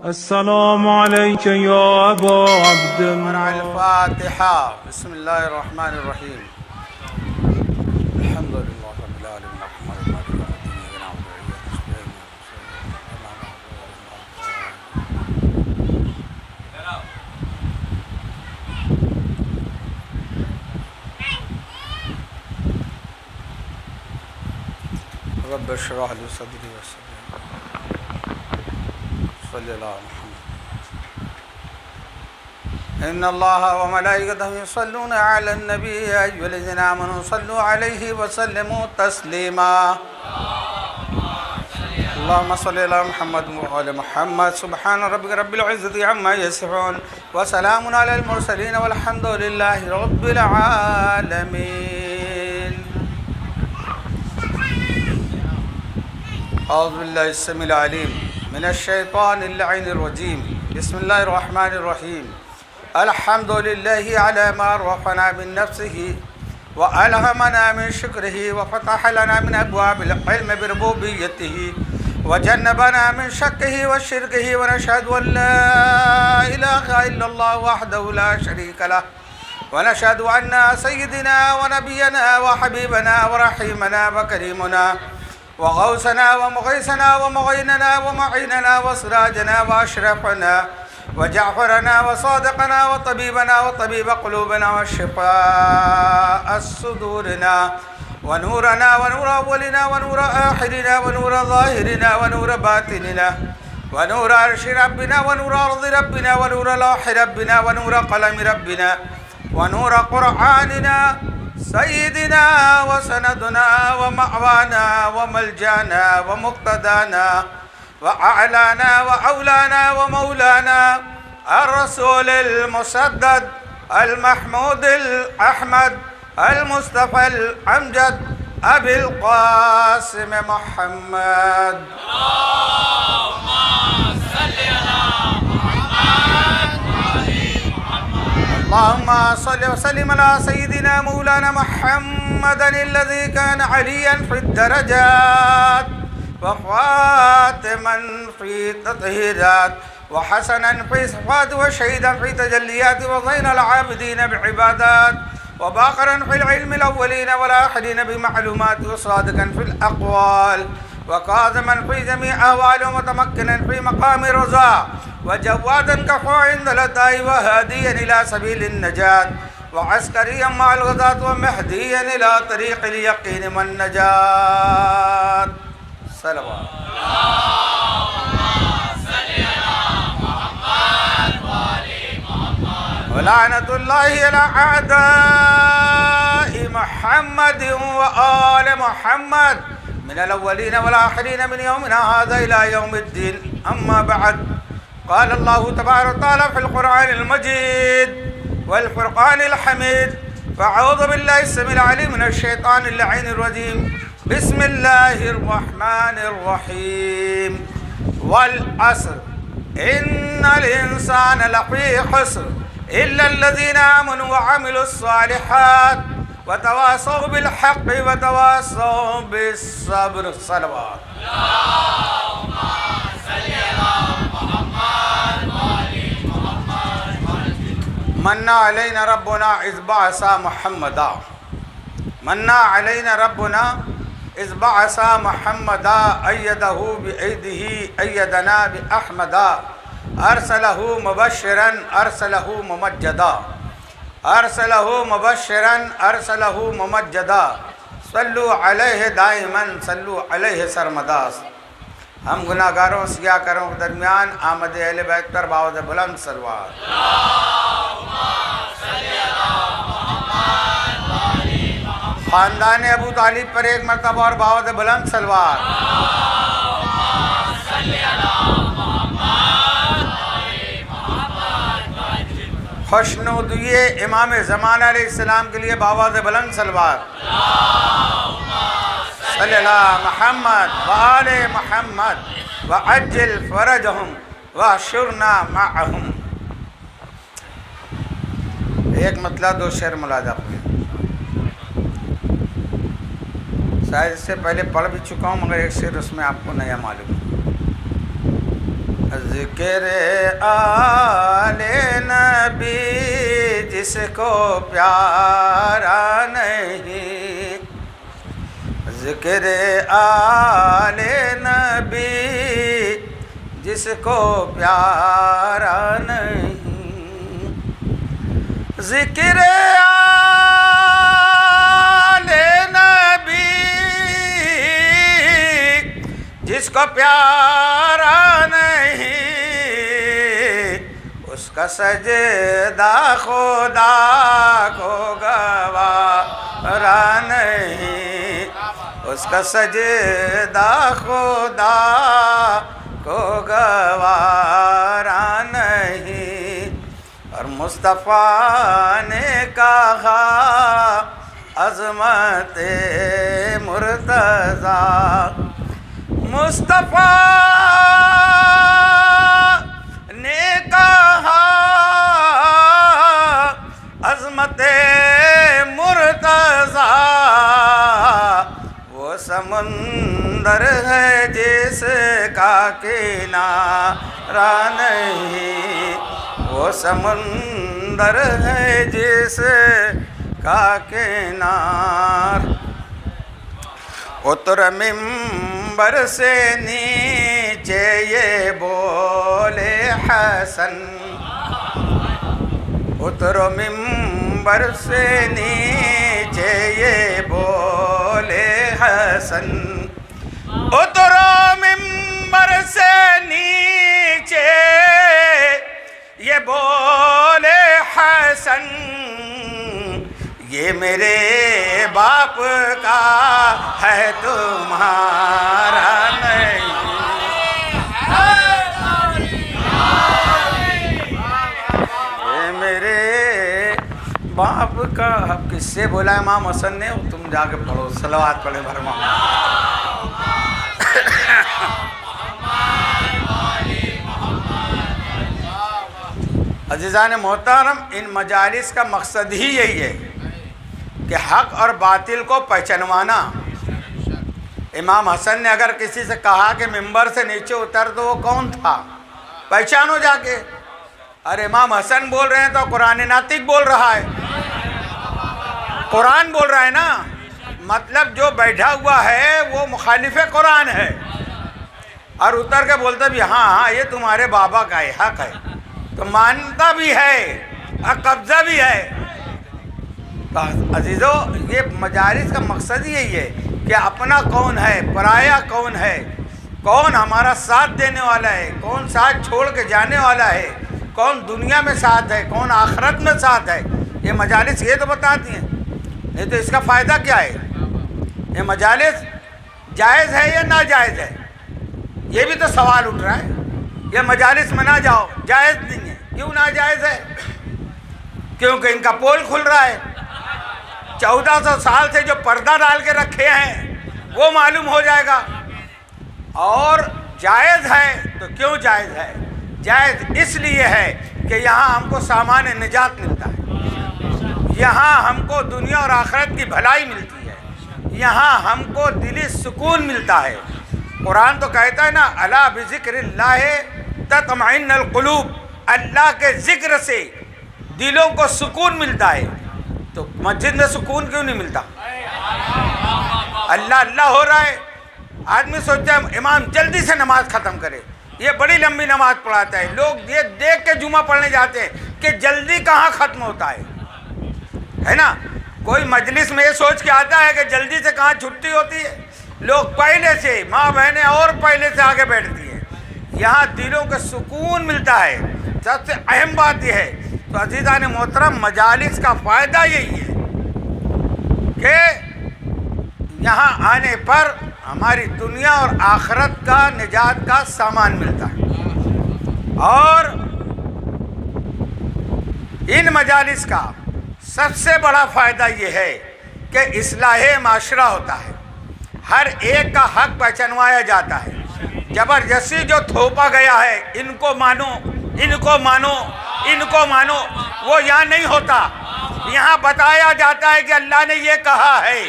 السلام عليك يا أبا عبد مع الله. الفاتحة. بسم الله الرحمن الرحيم. الحمد لله رب العالمين الرحمن الرحيم مالك يوم الدين إياك نعبد وإياك نستعين رب اشرح لي صدري ويسر لي أمري. صلى الله على محمد. إن الله وملائكته يصلون على النبي يا أيها الذين آمنوا صلوا عليه وسلموا تسليما. اللهم صل على محمد وعلى محمد. سبحان ربك رب العزة عما يصفون وسلام على المرسلين والحمد لله رب العالمين. أعوذ بالله السميع العليم من الشيطان اللعين الرجيم. بسم الله الرحمن الرحيم. الحمد لله على ما عرفنا من نفسه وألهمنا من شكره وفتح لنا من أبواب العلم بربوبيته وجنبنا من شكه وشركه ونشهد أن لا إله إلا الله وحده لا شريك له ونشهد أن سيدنا ونبينا وحبيبنا ورحيمنا وكريمنا وغوثنا ومغيثنا ومعيننا ومعيننا وسراجنا وأشرفنا وجعفرنا وصادقنا وطبيبنا وطبيب قلوبنا وشفاء صدورنا ونورنا ونور أولنا ونور آخرنا ونور ظاهرنا ونور باطننا ونور عرش ربنا ونور أرض ربنا ونور لوح ربنا ونور قلم ربنا ونور قرآننا سيدنا وسندنا ومأوانا وملجانا ومقتدانا وأعلانا وأولانا ومولانا الرسول المسدد المحمود الأحمد المصطفى الأمجد أبي القاسم محمد. اللهم صل على محمد وآل محمد. اللهم صل وسلم على سيدنا مولانا محمد الذي كان عليا في الدرجات وخاتما في التطهيرات وحسنا في صفات وشهيدا في تجليات وزين العابدين بعبادات وباقرا في العلم الأولين والآخرين بمعلومات وصادقا في الأقوال وكاظما في جميع أهواله ومتمكنا في مقام رضا وجوادا كفوا عند الأداء وهاديا إلى سبيل النجاة وعسكريا مع الغزاة ومهديا إلى طريق اليقين والنجاة. صلوات. اللهم صل على محمد وآل محمد. ولعنة الله على أعداء محمد وآل محمد من الأولين والآخرين من يومنا هذا إلى يوم الدين. أما بعد، قال الله تبارك وتعالى في القرآن المجيد والفرقان الحميد: فأعوذ بالله السميع العليم من الشيطان اللعين الرجيم. بسم الله الرحمن الرحيم. والعصر إن الإنسان لفي خسر إلا الذين آمنوا وعملوا الصالحات وتواصوا بالحق وتواصوا بالصبر. صلوات. اللهم صل على محمد وآل محمد. من علينا ربنا إذ بعث محمدا. من علينا ربنا إذ بعث محمدا أيده بأيده أيدنا بأحمدا أرسله مبشرا أرسله ممجدا أرسله مبشرا أرسله ممجدا صلوا علیہ دائما صلوا علیہ سرمدا. ہم گناہ گاروں سیاہ کروں کے درمیان آمد اہل بیت پر باوض بلند سلوات. اللهم صل على محمد وآل محمد. خاندان ابو طالب پر ایک مرتبہ اور باوض بلند سلوات. اللهم صل على محمد وآل محمد. خوشنودیے امام زمان علیہ السلام کے لیے باوض بلند سلوات. صلی اللہ محمد وآل محمد وعجل فرجہم وحشرنا معہم. ایک مطلب دو شعر ملاحظہ کریں. شاید اس سے پہلے پڑھ بھی چکا ہوں مگر ایک شعر اس میں آپ کو نیا معلوم ہے. ذکر آل نبی جس کو پیارا نہیں، ذکر آل نبی جس کو پیارا نہیں، ذکر آل نبی جس کو پیارا نہیں، اس کا سجدہ خدا کو گوارا نہیں، اس کا سجدہ خدا کو گوارا نہیں۔ اور مصطفیٰ نے کہا عظمت مرتضیٰ، مصطفیٰ نے کہا عظمت مرتضیٰ، وہ سمندر ہے جس کا کنارہ نہیں، وہ سمندر ہے جس کا کنار۔ اتر ممبر سے نیچے یہ بولے حسن، اتر ممبر سے نیچے یہ بولے حسن، اتر ممبر سے نیچے یہ بولے حسن، یہ میرے باپ کا ہے تمہارا نہیں، یہ میرے باپ کا۔ اب کس سے بولا امام حسن نے؟ تم جا کے پڑھو، صلوات پڑھیں بھرما۔ عزیزان محترم، ان مجالس کا مقصد ہی یہی ہے کہ حق اور باطل کو پہچانوانا۔ امام حسن نے اگر کسی سے کہا کہ ممبر سے نیچے اتر تو وہ کون تھا، پہچانو جا کے۔ اور امام حسن بول رہے ہیں تو قرآن ناطق بول رہا ہے، قرآن بول رہا ہے نا، مطلب جو بیٹھا ہوا ہے وہ مخالف قرآن ہے، اور اتر کے بولتا بھی ہاں یہ تمہارے بابا کا ہے، حق ہے، تو مانتا بھی ہے اور قبضہ بھی ہے۔ عزیزو، یہ مجالس کا مقصد ہی یہی ہے کہ اپنا کون ہے، پرایا کون ہے، کون ہمارا ساتھ دینے والا ہے، کون ساتھ چھوڑ کے جانے والا ہے، کون دنیا میں ساتھ ہے، کون آخرت میں ساتھ ہے۔ یہ مجالس یہ تو بتاتی ہیں، نہیں تو اس کا فائدہ کیا ہے؟ یہ مجالس جائز ہے یا ناجائز ہے؟ یہ بھی تو سوال اٹھ رہا ہے۔ یہ مجالس میں نہ جاؤ، جائز نہیں ہے۔ کیوں ناجائز ہے؟ کیونکہ ان کا پول کھل رہا ہے، 1400 سال سے جو پردہ ڈال کے رکھے ہیں وہ معلوم ہو جائے گا۔ اور جائز ہے تو کیوں جائز ہے؟ جائز اس لیے ہے کہ یہاں ہم کو سامان نجات ملتا ہے، یہاں ہم کو دنیا اور آخرت کی بھلائی ملتی ہے، یہاں ہم کو دلی سکون ملتا ہے۔ قرآن تو کہتا ہے نا، الا بذکر اللہ تطمئن القلوب، اللہ کے ذکر سے دلوں کو سکون ملتا ہے۔ تو مسجد میں سکون کیوں نہیں ملتا؟ اللہ اللہ ہو رہا ہے، آدمی سوچتا ہے امام جلدی سے نماز ختم کرے، یہ بڑی لمبی نماز پڑھاتا ہے، لوگ یہ دیکھ کے جمعہ پڑھنے جاتے ہیں کہ جلدی کہاں ختم ہوتا ہے نا۔ کوئی مجلس میں یہ سوچ کے آتا ہے کہ جلدی سے کہاں چھٹی ہوتی ہے، لوگ پہلے سے، ماں بہنیں اور پہلے سے آگے بیٹھتی ہیں، یہاں دلوں کو سکون ملتا ہے۔ سب سے اہم بات یہ ہے۔ تو عزیزان محترم، مجالس کا فائدہ یہی ہے کہ یہاں آنے پر ہماری دنیا اور آخرت کا نجات کا سامان ملتا ہے۔ اور ان مجالس کا سب سے بڑا فائدہ یہ ہے کہ اصلاح معاشرہ ہوتا ہے، ہر ایک کا حق پہچانوایا جاتا ہے۔ زبردستی جو تھوپا گیا ہے ان کو مانو، ان کو مانو، ان کو مانو، وہ یہاں نہیں ہوتا۔ یہاں بتایا جاتا ہے کہ اللہ نے یہ کہا ہے،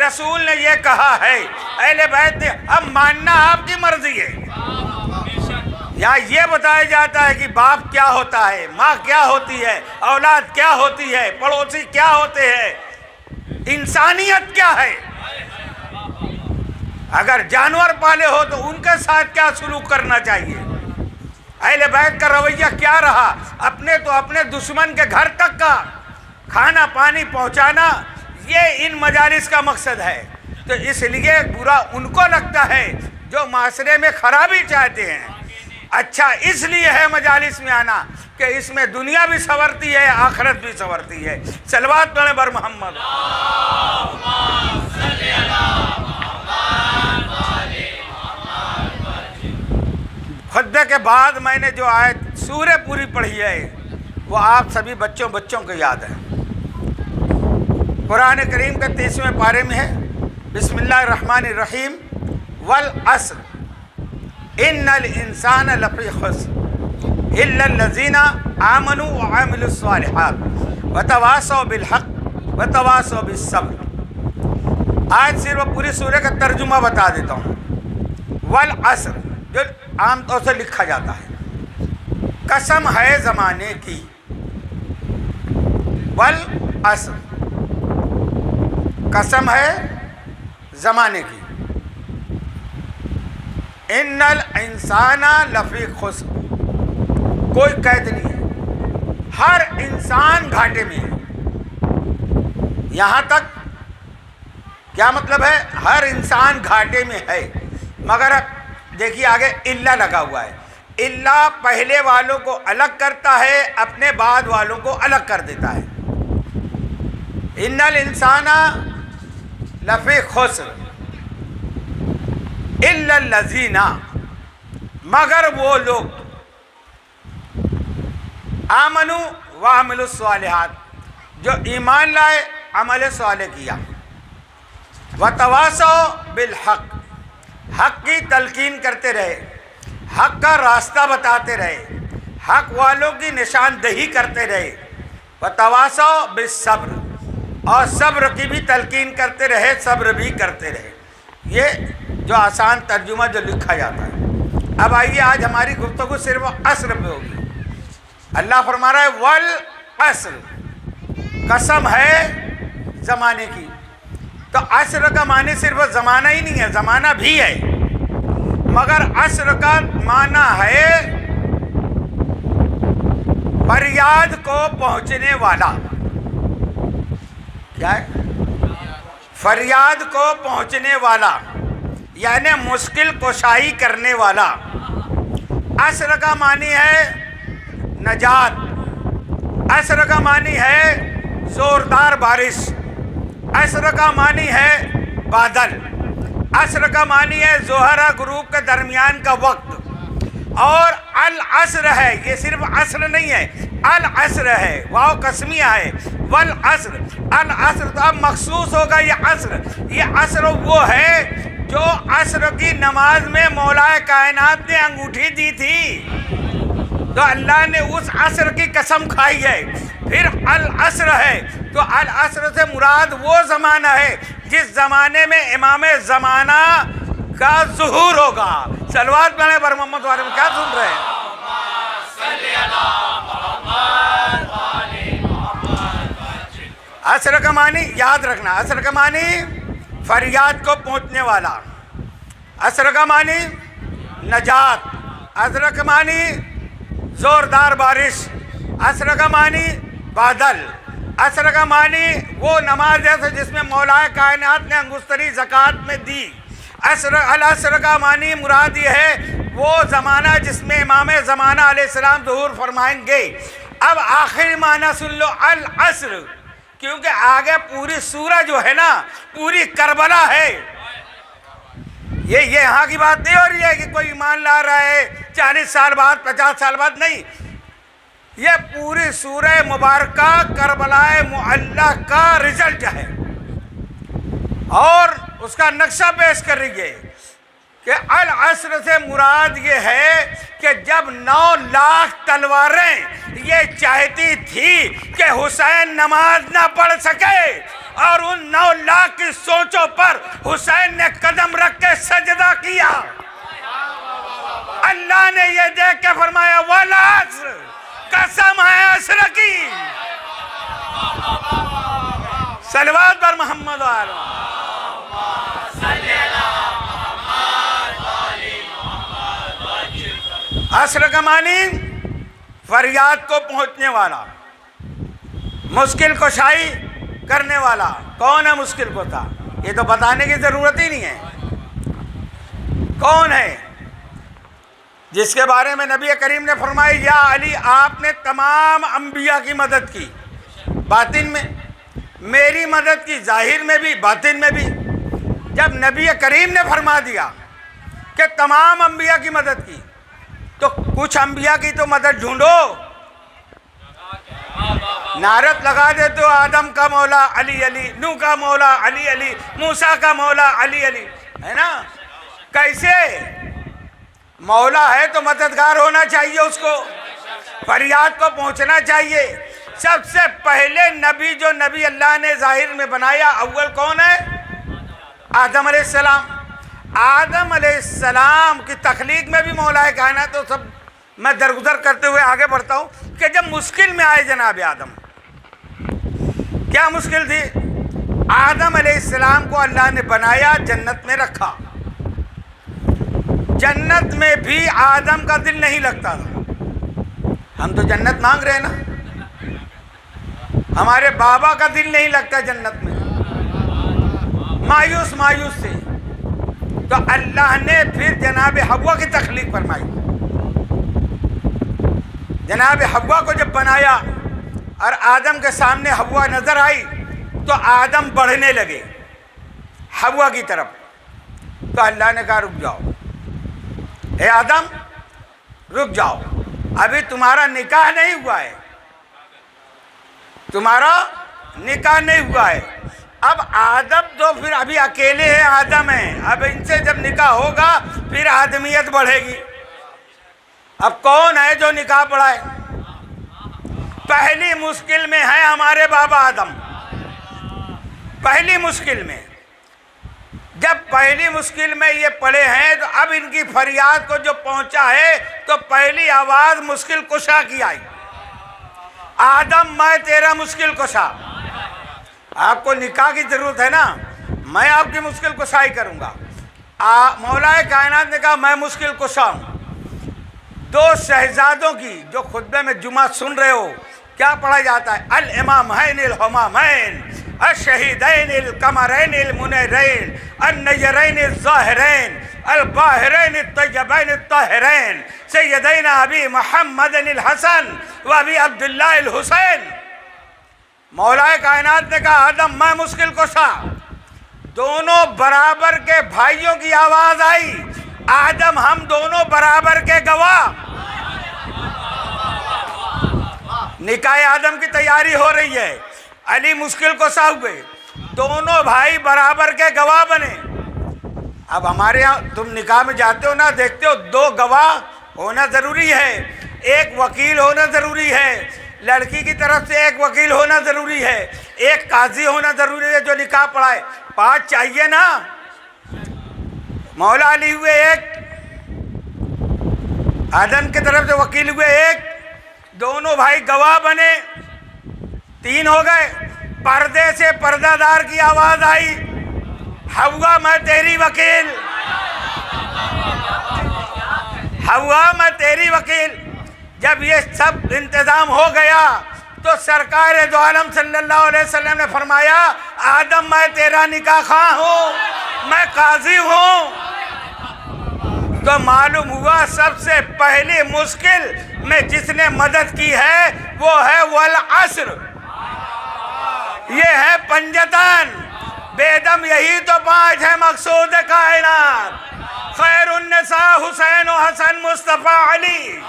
رسول نے یہ کہا ہے، اہل بیت نے، اب ماننا آپ کی مرضی ہے۔ یہاں یہ بتایا جاتا ہے کہ باپ کیا ہوتا ہے، ماں کیا ہوتی ہے، اولاد کیا ہوتی ہے، پڑوسی کیا ہوتے ہیں، انسانیت کیا ہے۔ اگر جانور پالے ہو تو ان کے ساتھ کیا سلوک کرنا چاہیے، اہل بیت کا رویہ کیا رہا، اپنے تو اپنے دشمن کے گھر تک کا کھانا پانی پہنچانا، یہ ان مجالس کا مقصد ہے۔ تو اس لیے برا ان کو لگتا ہے جو معاشرے میں خرابی چاہتے ہیں۔ اچھا اس لیے ہے مجالس میں آنا کہ اس میں دنیا بھی سنورتی ہے، آخرت بھی سنورتی ہے۔ صلوات پڑھیں بر محمد۔ خطبے کے بعد میں نے جو آیت سورہ پوری پڑھی ہے وہ آپ سبھی بچوں کو یاد ہے۔ قرآن کریم کے 30ویں پارے میں ہے، بسم اللہ الرحمن الرحیم، والعصر ان الانسان لفی خسر الا الذین آمنوا وعملوا الصالحات وتواصوا بالحق وتواصوا بالصبر۔ آج صرف پوری سورہ کا ترجمہ بتا دیتا ہوں۔ والعصر جو عام طور سے لکھا جاتا ہے، قسم ہے زمانے کی، والعصر قسم ہے زمانے کی، ان الانسان لفی خسر کوئی قید نہیں ہے، ہر انسان گھاٹے میں ہے۔ یہاں تک کیا مطلب ہے؟ ہر انسان گھاٹے میں ہے، مگر دیکھیے آگے الا لگا ہوا ہے۔ الا پہلے والوں کو الگ کرتا ہے، اپنے بعد والوں کو الگ کر دیتا ہے۔ ان الانسان لفی خسر الا الذین، مگر وہ لوگ آمنوا وعملوا الصالحات جو ایمان لائے، عمل صالح کیا، وتواصوا بالحق حق کی تلقین کرتے رہے، حق کا راستہ بتاتے رہے، حق والوں کی نشاندہی کرتے رہے، وتواصوا بالصبر اور صبر کی بھی تلقین کرتے رہے، صبر بھی کرتے رہے۔ یہ جو آسان ترجمہ جو لکھا جاتا ہے۔ اب آئیے آج ہماری گفتگو صرف عصر پہ ہوگی۔ اللہ فرما رہا ہے والعصر، قسم ہے زمانے کی۔ تو عصر کا معنی صرف زمانہ ہی نہیں ہے، زمانہ بھی ہے، مگر عصر کا معنی ہے فریاد کو پہنچنے والا۔ کیا ہے؟ فریاد کو پہنچنے والا، یعنی مشکل کشائی کرنے والا۔ عصر کا معنی ہے نجات، عصر کا معنی ہے زوردار بارش، عصر کا معنی ہے بادل، عصر کا معنی ہے ظہر غروب کے درمیان کا وقت۔ اور العصر ہے، یہ صرف عصر نہیں ہے، العصر ہے، واو قسمیہ ہے، والعصر، العصر تو اب مخصوص ہوگا یہ عصر۔ یہ عصر وہ ہے جو عصر کی نماز میں مولا کائنات نے انگوٹھی دی تھی، تو اللہ نے اس عصر کی قسم کھائی ہے۔ پھر العصر ہے، تو العصر سے مراد وہ زمانہ ہے جس زمانے میں امام زمانہ کا ظہور ہوگا۔ صلوات پڑھیں بر محمد والے میں، کیا سن رہے ہیں؟ عصر کا معنی یاد رکھنا، عصر کا معنی فریاد کو پہنچنے والا، عصر کا معنی نجات، عصر کا معنی زوردار بارش، عصر کا معنی بادل، عصر کا معنی وہ نماز ہے جس میں مولا کائنات نے انگشتری زکوٰۃ میں دی۔ العصر کا معنی مراد یہ ہے وہ زمانہ جس میں امام زمانہ علیہ السلام ظہور فرمائیں گے۔ اب آخری معنی سن لو، العصر، کیونکہ آگے پوری سورہ جو ہے نا پوری کربلا ہے۔ یہ یہاں کی بات نہیں ہو رہی ہے کہ کوئی ایمان لا رہا ہے 40 سال بعد 50 سال بعد، نہیں، یہ پوری سورہ مبارکہ کربلا معلیٰ کا رزلٹ ہے، اور اس کا نقشہ پیش کر رہی ہے کہ العصر سے مراد یہ ہے کہ جب 9 لاکھ تلواریں یہ چاہتی تھی کہ حسین نماز نہ پڑھ سکے، اور ان 9 لاکھ کی سوچوں پر حسین نے قدم رکھ کے سجدہ کیا۔ اللہ نے یہ دیکھ کے فرمایا والعصر، قسم ہے عصر کی۔ صلوات پر محمد وآلہ۔ عصر کا معنی فریاد کو پہنچنے والا، مشکل کشائی کرنے والا۔ کون ہے مشکل کشا؟ یہ تو بتانے کی ضرورت ہی نہیں ہے کون ہے، جس کے بارے میں نبی کریم نے فرمایا یا علی آپ نے تمام انبیاء کی مدد کی، باطن میں میری مدد کی، ظاہر میں بھی باطن میں بھی۔ جب نبی کریم نے فرما دیا کہ تمام انبیاء کی مدد کی تو کچھ انبیاء کی تو مدد ڈھونڈو۔ نعرت لگا دے تو آدم کا مولا علی علی، نوح کا مولا علی علی، موسیٰ کا مولا علی علی، ہے نا؟ کیسے؟ مولا ہے تو مددگار ہونا چاہیے، اس کو فریاد کو پہنچنا چاہیے۔ سب سے پہلے نبی جو نبی اللہ نے ظاہر میں بنایا اول کون ہے؟ آدم علیہ السلام۔ آدم علیہ السلام کی تخلیق میں بھی مولا کائنات، تو سب میں درگزر کرتے ہوئے آگے بڑھتا ہوں کہ جب مشکل میں آئے جناب آدم، کیا مشکل تھی؟ آدم علیہ السلام کو اللہ نے بنایا، جنت میں رکھا، جنت میں بھی آدم کا دل نہیں لگتا تھا۔ ہم تو جنت مانگ رہے ہیں نا، ہمارے بابا کا دل نہیں لگتا جنت میں، مایوس مایوس سے۔ تو اللہ نے پھر جناب حوا کی تخلیق فرمائی۔ جناب حوا کو جب بنایا اور آدم کے سامنے حوا نظر آئی تو آدم بڑھنے لگے حوا کی طرف۔ تو اللہ نے کہا رک جاؤ، اے آدم رک جاؤ، ابھی تمہارا نکاح نہیں ہوا ہے، تمہارا نکاح نہیں ہوا ہے۔ اب آدم تو پھر ابھی اکیلے ہیں، آدم ہیں، اب ان سے جب نکاح ہوگا پھر آدمیت بڑھے گی۔ اب کون ہے جو نکاح پڑھائے؟ پہلی مشکل میں ہے ہمارے بابا آدم، پہلی مشکل میں۔ جب پہلی مشکل میں یہ پڑے ہیں تو اب ان کی فریاد کو جو پہنچا ہے تو پہلی آواز مشکل کشا کی آئی، آدم میں تیرا مشکل کشا۔ آپ کو نکاح کی ضرورت ہے نا، میں آپ کی مشکل کشائی کروں گا۔ مولا کائنات نے کہا میں مشکل کشا ہوں۔ دو شہزادوں کی جو خطبے میں جمعہ سن رہے ہو کیا پڑھا جاتا ہے؟ الامامین الہمامین الشہیدین القمرین المنیرین النیرین الظاہرین الباہرین الطیبین الطاہرین سیدینا ابی محمد الحسن و ابی عبداللہ الحسین۔ مولا کائنات نے کہا آدم میں مشکل کشا۔ دونوں برابر کے بھائیوں کی آواز آئی، آدم ہم دونوں برابر کے گواہ۔ نکاح آدم کی تیاری ہو رہی ہے، علی مشکل کشا ہوئے، دونوں بھائی برابر کے گواہ بنے۔ اب ہمارے یہاں تم نکاح میں جاتے ہو نا، دیکھتے ہو دو گواہ ہونا ضروری ہے، ایک وکیل ہونا ضروری ہے، لڑکی کی طرف سے ایک وکیل ہونا ضروری ہے، ایک قاضی ہونا ضروری ہے جو نکاح پڑھائے، پانچ چاہیے نا۔ مولا علی ہوئے ایک، آدم کی طرف سے وکیل ہوئے ایک، دونوں بھائی گواہ بنے، تین ہو گئے۔ پردے سے پردہ دار کی آواز آئی، حوا میں تیری وکیل، حوا میں تیری وکیل۔ جب یہ سب انتظام ہو گیا تو سرکار دو عالم صلی اللہ علیہ وسلم نے فرمایا آدم میں تیرا نکاح خواہ ہوں، میں قاضی ہوں۔ تو معلوم ہوا سب سے پہلی مشکل میں جس نے مدد کی ہے وہ ہے والعصر، یہ ہے پنجتن بے دم، یہی تو پانچ ہے مقصود کائنات، خیر النساء حسین و حسن مصطفیٰ علی۔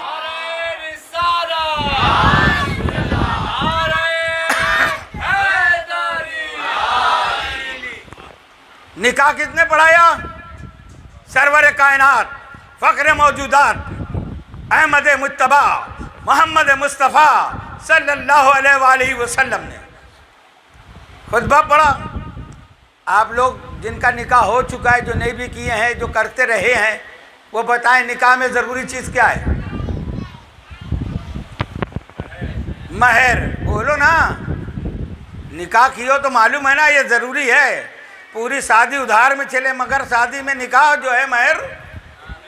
نکاح کس نے پڑھایا؟ سرور کائنات، فخر موجودات، احمد مجتبی محمد مصطفیٰ صلی اللہ علیہ وآلہ وسلم نے خطبہ پڑھا۔ آپ لوگ جن کا نکاح ہو چکا ہے، جو نہیں بھی کیے ہیں، جو کرتے رہے ہیں، وہ بتائیں نکاح میں ضروری چیز کیا ہے؟ مہر، بولو نا، نکاح کیو تو معلوم ہے نا یہ ضروری ہے. پوری شادی ادھار میں چلے مگر شادی میں نکاح جو ہے مہر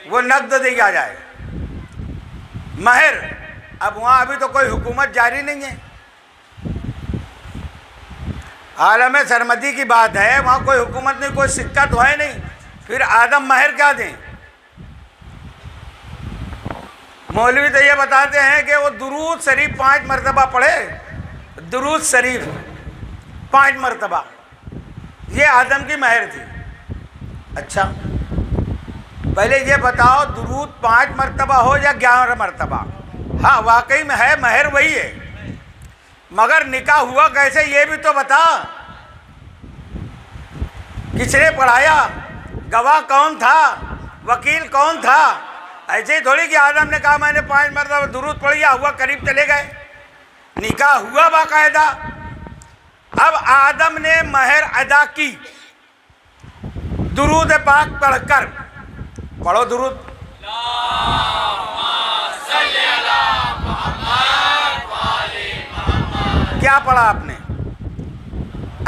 وہ نقد دیا جائے. مہر اب وہاں ابھی تو کوئی حکومت جاری نہیں ہے، عالم سرمدی کی بات ہے، وہاں کوئی حکومت نہیں، کوئی سکہ تو ہے نہیں، پھر آدم مہر کیا دیں؟ مولوی تو یہ بتاتے ہیں کہ وہ درود شریف 5 مرتبہ پڑھے، درود شریف 5 مرتبہ، یہ آدم کی مہر تھی. اچھا پہلے یہ بتاؤ درود 5 مرتبہ ہو یا 11 مرتبہ؟ ہاں واقعی میں ہے، مہر وہی ہے، مگر نکاح ہوا کیسے یہ بھی تو بتا. کس نے پڑھایا؟ گواہ کون تھا؟ وکیل کون تھا؟ ایسے ہی تھوڑی کہ آدم نے کہا میں نے 5 مرتبہ درود پڑھیا، ہوا قریب چلے گئے. نکاح ہوا باقاعدہ. اب آدم نے مہر ادا کی درود پاک پڑھ کر. پڑھو درود. کیا پڑھا آپ نے؟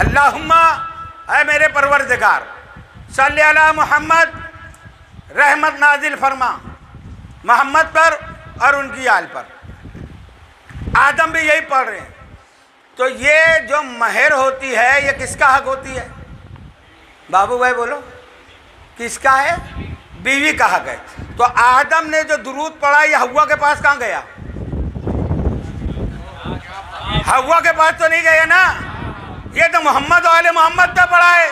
اللہم اے میرے پروردگار صلی علی محمد، رحمت نازل فرما محمد پر اور ان کی آل پر. آدم بھی یہی پڑھ رہے ہیں. تو یہ جو مہر ہوتی ہے یہ کس کا حق ہوتی ہے؟ بابو بھائی بولو، کس کا ہے؟ بیوی کا حق ہے. تو آدم نے جو درود پڑھا یہ حوا کے پاس کہاں گیا؟ حوا کے پاس تو نہیں گیا نا، یہ تو محمد و آل محمد پہ پڑھا ہے.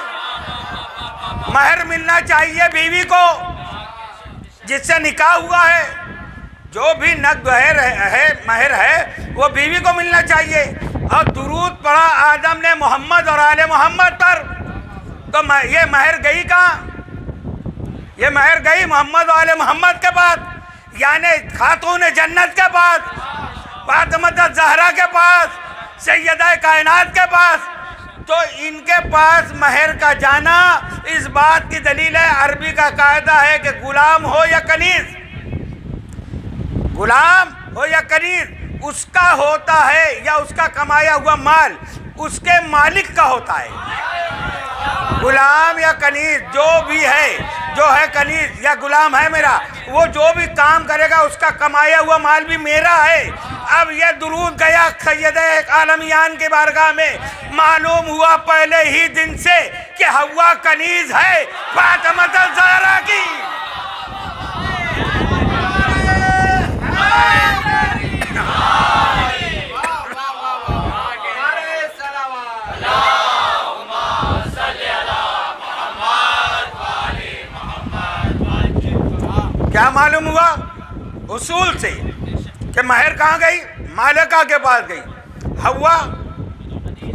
مہر ملنا چاہیے بیوی کو جس سے نکاح ہوا ہے. جو بھی نقد ہے مہر ہے وہ بیوی کو ملنا چاہیے. اور درود پڑھا آدم نے محمد اور آل محمد پر، تو یہ مہر گئی کہاں؟ یہ مہر گئی محمد و آل محمد کے پاس، یعنی خاتون جنت کے پاس، فاطمہ الزہرا کے پاس، سیدہ کائنات کے پاس. تو ان کے پاس مہر کا جانا اس بات کی دلیل ہے. عربی کا قاعدہ ہے کہ غلام ہو یا کنیز، غلام ہو یا کنیز، اس کا ہوتا ہے یا اس کا کمایا ہوا مال اس کے مالک کا ہوتا ہے. غلام یا کنیز جو بھی ہے، جو ہے کنیز یا غلام ہے میرا، وہ جو بھی کام کرے گا اس کا کمایا ہوا مال بھی میرا ہے. اب یہ درود گیا سیدہ عالمیان کی بارگاہ میں، معلوم ہوا پہلے ہی دن سے کہ حوا کنیز ہے فاطمہ الزہرا کی. کیا معلوم ہوا اصول سے کہ مہر کہاں گئی؟ مالکہ کے پاس گئی. حوا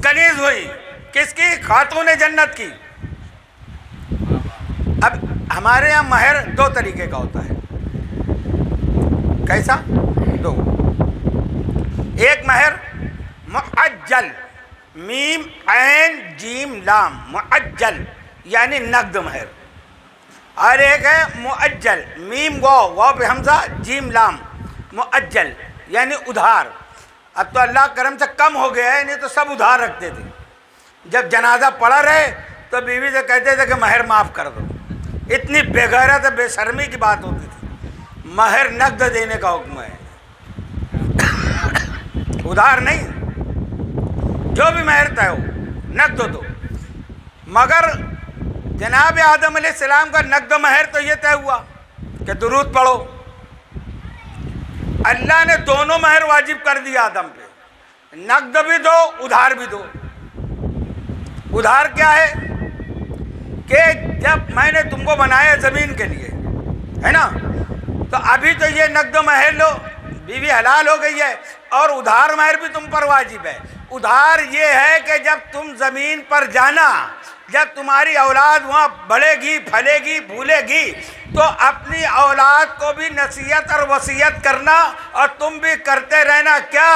کنیز ہوئی کس کی؟ خاتون جنت کی. اب ہمارے یہاں مہر 2 طریقے کا ہوتا ہے. کیسا؟ 2. ایک مہر معجل، میم عین جیم لام، معجل یعنی نقد مہر. اور ایک ہے مؤجل، میم واو پہ حمزہ جیم لام، مؤجل یعنی ادھار. اب تو اللہ کرم سے کم ہو گیا ہے، نہیں تو سب ادھار رکھتے تھے. جب جنازہ پڑا رہے تو بیوی سے کہتے تھے کہ مہر معاف کر دو. اتنی بے غیرت بے شرمی کی بات ہوتی تھی. مہر نقد دینے کا حکم ہے، ادھار نہیں. جو بھی مہر طے ہو نقد دو. مگر جناب آدم علیہ السلام کا نقد و مہر تو یہ طے ہوا کہ درود پڑھو. اللہ نے دونوں مہر واجب کر دیا آدم پہ، نقد بھی دو ادھار بھی دو. ادھار کیا ہے کہ جب میں نے تم کو بنایا زمین کے لیے، ہے نا، تو ابھی تو یہ نقد و مہر لو، بیوی حلال ہو گئی ہے، اور ادھار مہر بھی تم پر واجب ہے. ادھار یہ ہے کہ جب تم زمین پر جانا، جب تمہاری اولاد وہاں بڑھے گی پھلے گی پھولے گی، تو اپنی اولاد کو بھی نصیحت اور وصیت کرنا، اور تم بھی کرتے رہنا. کیا؟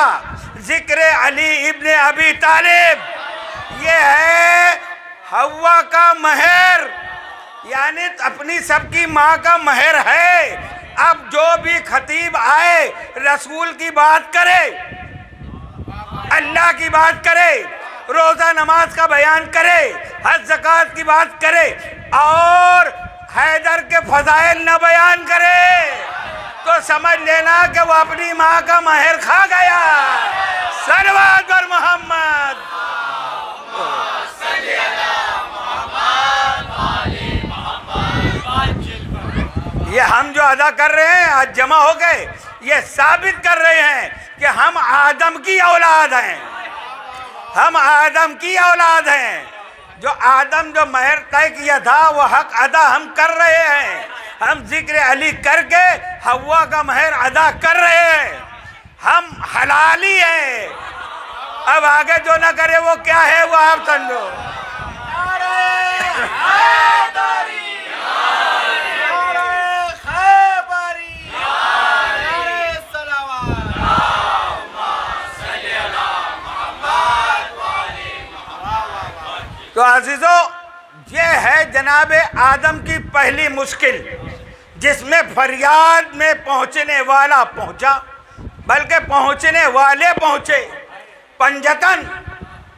ذکر علی ابن ابی طالب. یہ ہے حوا کا مہر. یعنی اپنی سب کی ماں کا مہر ہے۔ اب جو بھی خطیب آئے رسول کی بات کرے، اللہ کی بات کرے، روزہ نماز کا بیان کرے، حج زکوٰۃ کی بات کرے اور حیدر کے فضائل نہ بیان کرے تو سمجھ لینا کہ وہ اپنی ماں کا مہر کھا گیا۔ صلوات بر محمد۔ یہ ہم جو ادا کر رہے ہیں آج جمع ہو گئے، یہ ثابت کر رہے ہیں کہ ہم آدم کی اولاد ہیں، ہم آدم کی اولاد ہیں۔ جو آدم جو مہر طے کیا تھا وہ حق ادا ہم کر رہے ہیں۔ ہم ذکر علی کر کے حوا کا مہر ادا کر رہے ہیں، ہم حلالی ہیں۔ اب آگے جو نہ کرے وہ کیا ہے وہ آپ سمجھو۔ تو عزیزو، یہ ہے جناب آدم کی پہلی مشکل، جس میں فریاد میں پہنچنے والا پہنچا، بلکہ پہنچنے والے پہنچے پنجتن،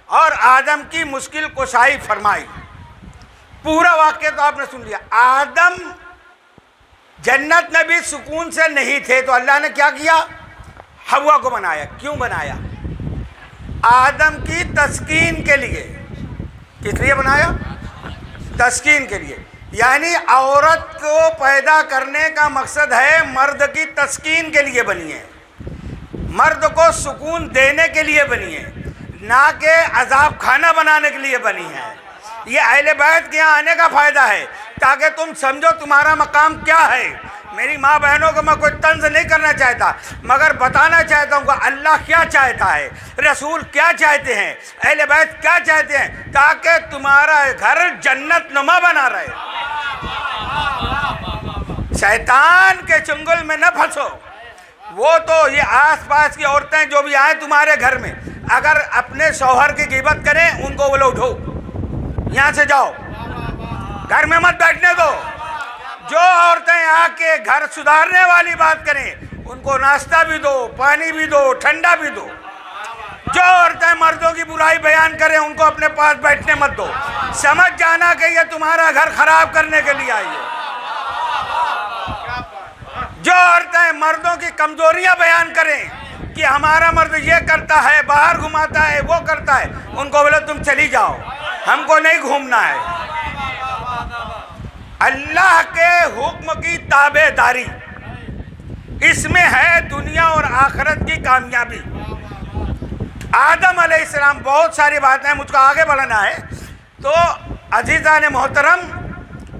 اور آدم کی مشکل کشائی فرمائی۔ پورا واقعہ تو آپ نے سن لیا۔ آدم جنت میں بھی سکون سے نہیں تھے تو اللہ نے کیا کیا؟ حوا کو بنایا۔ کیوں بنایا؟ آدم کی تسکین کے لیے۔ کس لیے بنایا؟ تسکین کے لیے۔ یعنی عورت کو پیدا کرنے کا مقصد ہے مرد کی تسکین کے لیے بنی ہے، مرد کو سکون دینے کے لیے بنی ہے، نہ کہ عذاب کھانا بنانے کے لیے بنی ہے۔ یہ اہل بیت کے یہاں آنے کا فائدہ ہے تاکہ تم سمجھو تمہارا مقام کیا ہے۔ میری ماں بہنوں کو میں کوئی طنز نہیں کرنا چاہتا، مگر بتانا چاہتا ہوں کہ اللہ کیا چاہتا ہے، رسول کیا چاہتے ہیں، اہل بیت کیا چاہتے ہیں، تاکہ تمہارا گھر جنت نما بنا رہے۔ شیطان کے چنگل میں نہ پھنسو۔ وہ تو یہ آس پاس کی عورتیں جو بھی آئیں تمہارے گھر میں، اگر اپنے شوہر کی غیبت کریں ان کو بولو اٹھو، یہاں سے جاؤ، گھر میں مت بیٹھنے دو۔ جو عورتیں آ کے گھر سدھارنے والی بات کریں ان کو ناشتہ بھی دو، پانی بھی دو، ٹھنڈا بھی دو۔ جو عورتیں مردوں کی برائی بیان کریں ان کو اپنے پاس بیٹھنے مت دو۔ سمجھ جانا کہ یہ تمہارا گھر خراب کرنے کے لیے آئی ہے۔ جو عورتیں مردوں کی کمزوریاں بیان کریں کہ ہمارا مرد یہ کرتا ہے، باہر گھماتا ہے، وہ کرتا ہے، ان کو بولے تم چلی جاؤ، ہم کو نہیں گھومنا ہے۔ اللہ کے حکم کی تابع داری، اس میں ہے دنیا اور آخرت کی کامیابی۔ آدم علیہ السلام، بہت ساری باتیں مجھ کو آگے بڑھنا ہے، تو عزیزان محترم،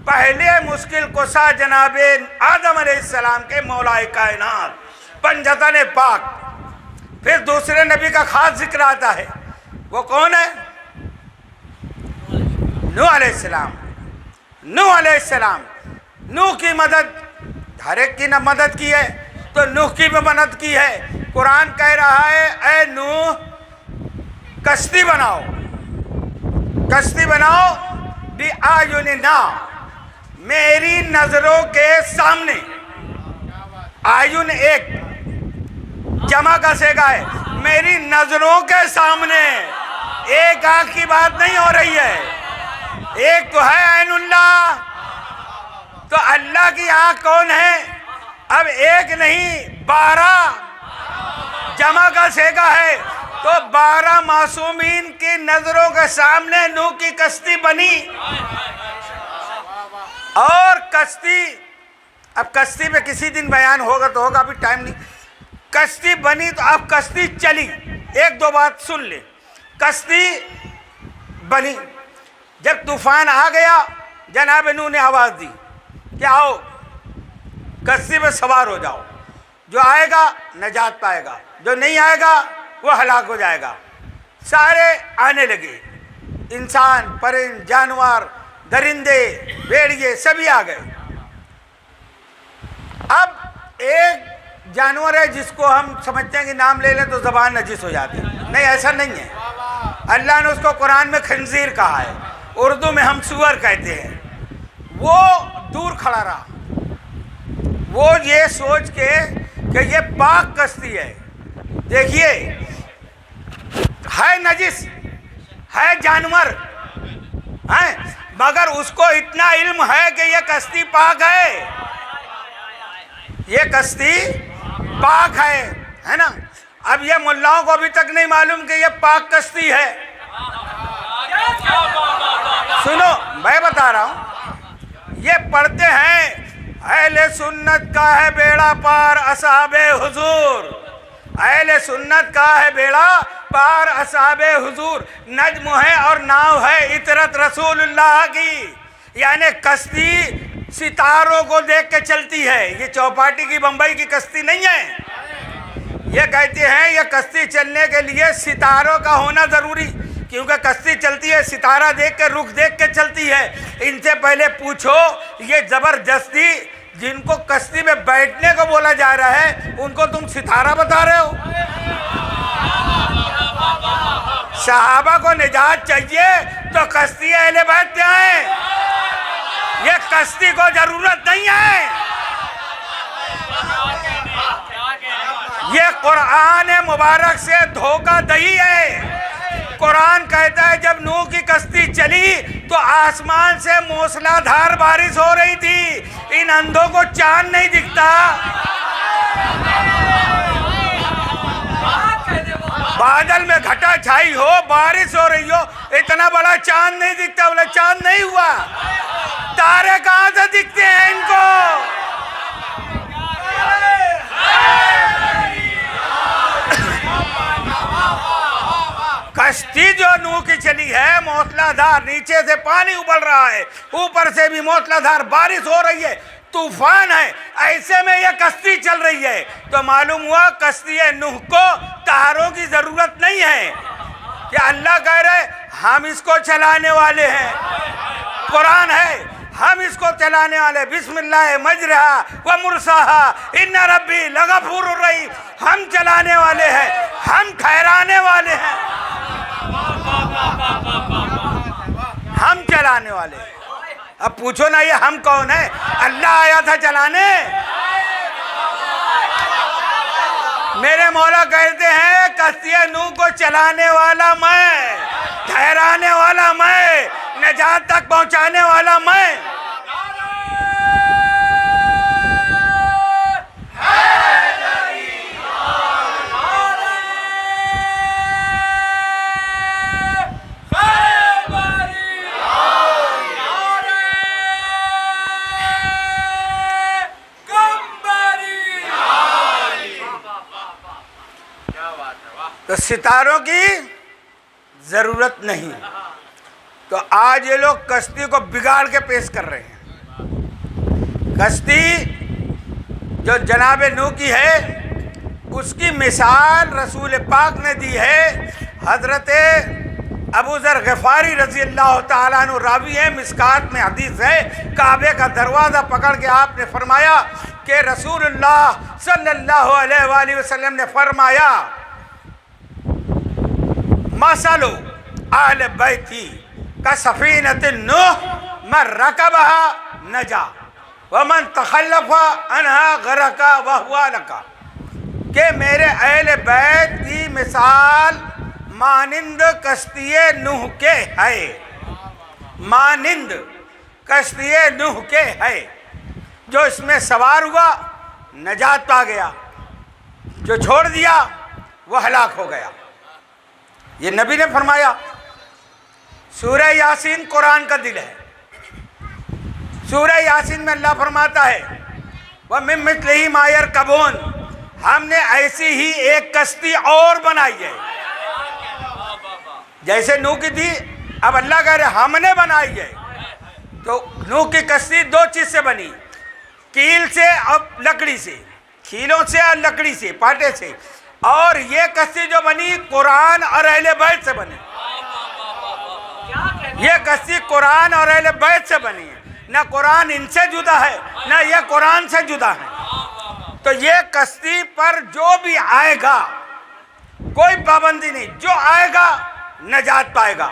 پہلے مشکل کشا جناب آدم علیہ السلام کے مولا کائنات پنجتن پاک۔ پھر دوسرے نبی کا خاص ذکر آتا ہے، وہ کون ہے؟ نوح علیہ السلام۔ نوح علیہ السلام، نوح کی مدد، ہر ایک کی مدد کی ہے تو نوح کی بھی مدد کی ہے۔ قرآن کہہ رہا ہے اے نوح کشتی بناؤ، کشتی بناؤ بِأَعْيُنِنَا، میری نظروں کے سامنے۔ آیون ایک جمع کا صیغہ ہے، میری نظروں کے سامنے۔ ایک آنکھ کی بات نہیں ہو رہی ہے، ایک تو ہے عین اللہ، تو اللہ کی آنکھ کون ہے؟ اب ایک نہیں 12 جمع کا صیغہ ہے، تو 12 معصومین کی نظروں کے سامنے نوح کی کشتی بنی۔ اور کشتی، اب کشتی پہ کسی دن بیان ہوگا تو ہوگا، ابھی ٹائم نہیں۔ کشتی بنی تو اب کشتی چلی۔ ایک دو بات سن لے، کشتی بنی، جب طوفان آ گیا جناب نوح نے آواز دی کہ آؤ کشتی پہ سوار ہو جاؤ، جو آئے گا نجات پائے گا، جو نہیں آئے گا وہ ہلاک ہو جائے گا۔ سارے آنے لگے، انسان، پرند، جانور، درندے، بھیڑیے، سبھی آ گئے۔ اب ایک جانور ہے جس کو ہم سمجھتے ہیں کہ نام لے لیں تو زبان نجس ہو جاتی ہے، نہیں ایسا نہیں ہے۔ اللہ نے اس کو قرآن میں خنزیر کہا ہے، اردو میں ہم سور کہتے ہیں۔ وہ دور کھڑا رہا، وہ یہ سوچ کے کہ یہ پاک کشتی ہے، دیکھیے ہے نجس، ہے جانور ہیں، مگر اس کو اتنا علم ہے کہ یہ کشتی پاک ہے، یہ کشتی پاک ہے نا۔ اب یہ ملاؤں کو ابھی تک نہیں معلوم کہ یہ پاک کشتی ہے۔ سنو میں بتا رہا ہوں، یہ پڑھتے ہیں اہل سنت کا ہے بیڑا پار اصحاب حضور، اہل سنت کا ہے بیڑا پار اصحاب حضور، نجم ہے اور ناؤ ہے اطرت رسول اللہ کی، یعنی کشتی ستاروں کو دیکھ کے چلتی ہے، یہ چوپاٹی کی بمبئی کی کشتی نہیں ہے۔ یہ کہتے ہیں یہ کشتی چلنے کے لیے ستاروں کا ہونا ضروری، کیونکہ کشتی چلتی ہے ستارہ دیکھ کے، رخ دیکھ کے چلتی ہے۔ ان سے پہلے پوچھو یہ زبردستی جن کو کشتی میں بیٹھنے کو بولا جا رہا ہے ان کو تم ستارہ بتا رہے ہو؟ صحابہ کو نجات چاہیے تو کشتی اہل بیت پہ آئیں، یہ کشتی کو ضرورت نہیں ہے۔ یہ قرآن مبارک سے دھوکہ دہی ہے۔ قرآن کہتا ہے جب نوح کی کشتی چلی تو آسمان سے موسلا دھار بارش ہو رہی تھی، ان اندھوں کو چاند نہیں دکھتا؟ بادل میں گھٹا چھائی ہو، بارش ہو رہی ہو، اتنا بڑا چاند نہیں دکھتا؟ بولے چاند نہیں ہوا، تارے کہاں سے دکھتے ہیں ان کو؟ کشتی جو نوح کی چلی ہے موسلا دھار، نیچے سے پانی ابل رہا ہے، اوپر سے بھی موسلا دھار بارش ہو رہی ہے، طوفان ہے، ایسے میں یہ کشتی چل رہی ہے، تو معلوم ہوا کشتی نوح کو تاروں کی ضرورت نہیں ہے، کہ اللہ کہہ رہے ہم اس کو چلانے والے ہیں، قرآن ہے ہم اس کو چلانے والے، بسم اللہ مجرہا و مرساہا ان ربی لغفور الرحیم، ہم چلانے والے ہیں، ہم ٹھہرانے والے ہیں، ہم چلانے والے ہیں۔ اب پوچھو نا یہ ہم کون ہے؟ اللہ آیا تھا چلانے؟ میرے مولا کہتے ہیں کشتی نوح کو چلانے والا میں، ٹھہرانے والا میں، نجات تک پہنچانے والا میں۔ تو ستاروں کی ضرورت نہیں، تو آج یہ لوگ کشتی کو بگاڑ کے پیش کر رہے ہیں۔ کشتی جو جناب نوح کی ہے اس کی مثال رسول پاک نے دی ہے۔ حضرت ابو ذر غفاری رضی اللہ تعالیٰ عنہ راوی ہے، مشکات میں حدیث ہے، کعبے کا دروازہ پکڑ کے آپ نے فرمایا کہ رسول اللہ صلی اللہ علیہ وآلہ وسلم نے فرمایا مثل اہل بیتی کسفینۃ نوح من رکبها نجا ومن تخلف عنها غرق وهو ہلک، کہ میرے اہل بیت کی مثال مانند کشتی نوح کے ہے، مانند کشتی نوح کے ہے، جو اس میں سوار ہوا نجات پا گیا، جو چھوڑ دیا وہ ہلاک ہو گیا۔ یہ نبی نے فرمایا۔ سورہ یاسین قرآن کا دل ہے، سورہ یاسین میں اللہ فرماتا ہے وَمِن مِثْلِهِ مَا يَرْكَبُونَ، ہم نے ایسی ہی ایک کشتی اور بنائی ہے، جیسے نوح کی تھی اب اللہ کہہ رہے ہم نے بنائی ہے۔ تو نوح کی کشتی دو چیز سے بنی، کیل سے اور لکڑی سے، کھیلوں سے اور لکڑی سے، پاٹے سے، اور یہ کشتی جو بنی قرآن اور اہل بیت سے بنی، یہ کشتی قرآن اور اہل بیت سے بنی ہے، نہ قرآن ان سے جدا ہے نہ یہ قرآن سے جدا ہے۔ تو یہ کشتی پر جو بھی آئے گا کوئی پابندی نہیں، جو آئے گا نجات پائے گا۔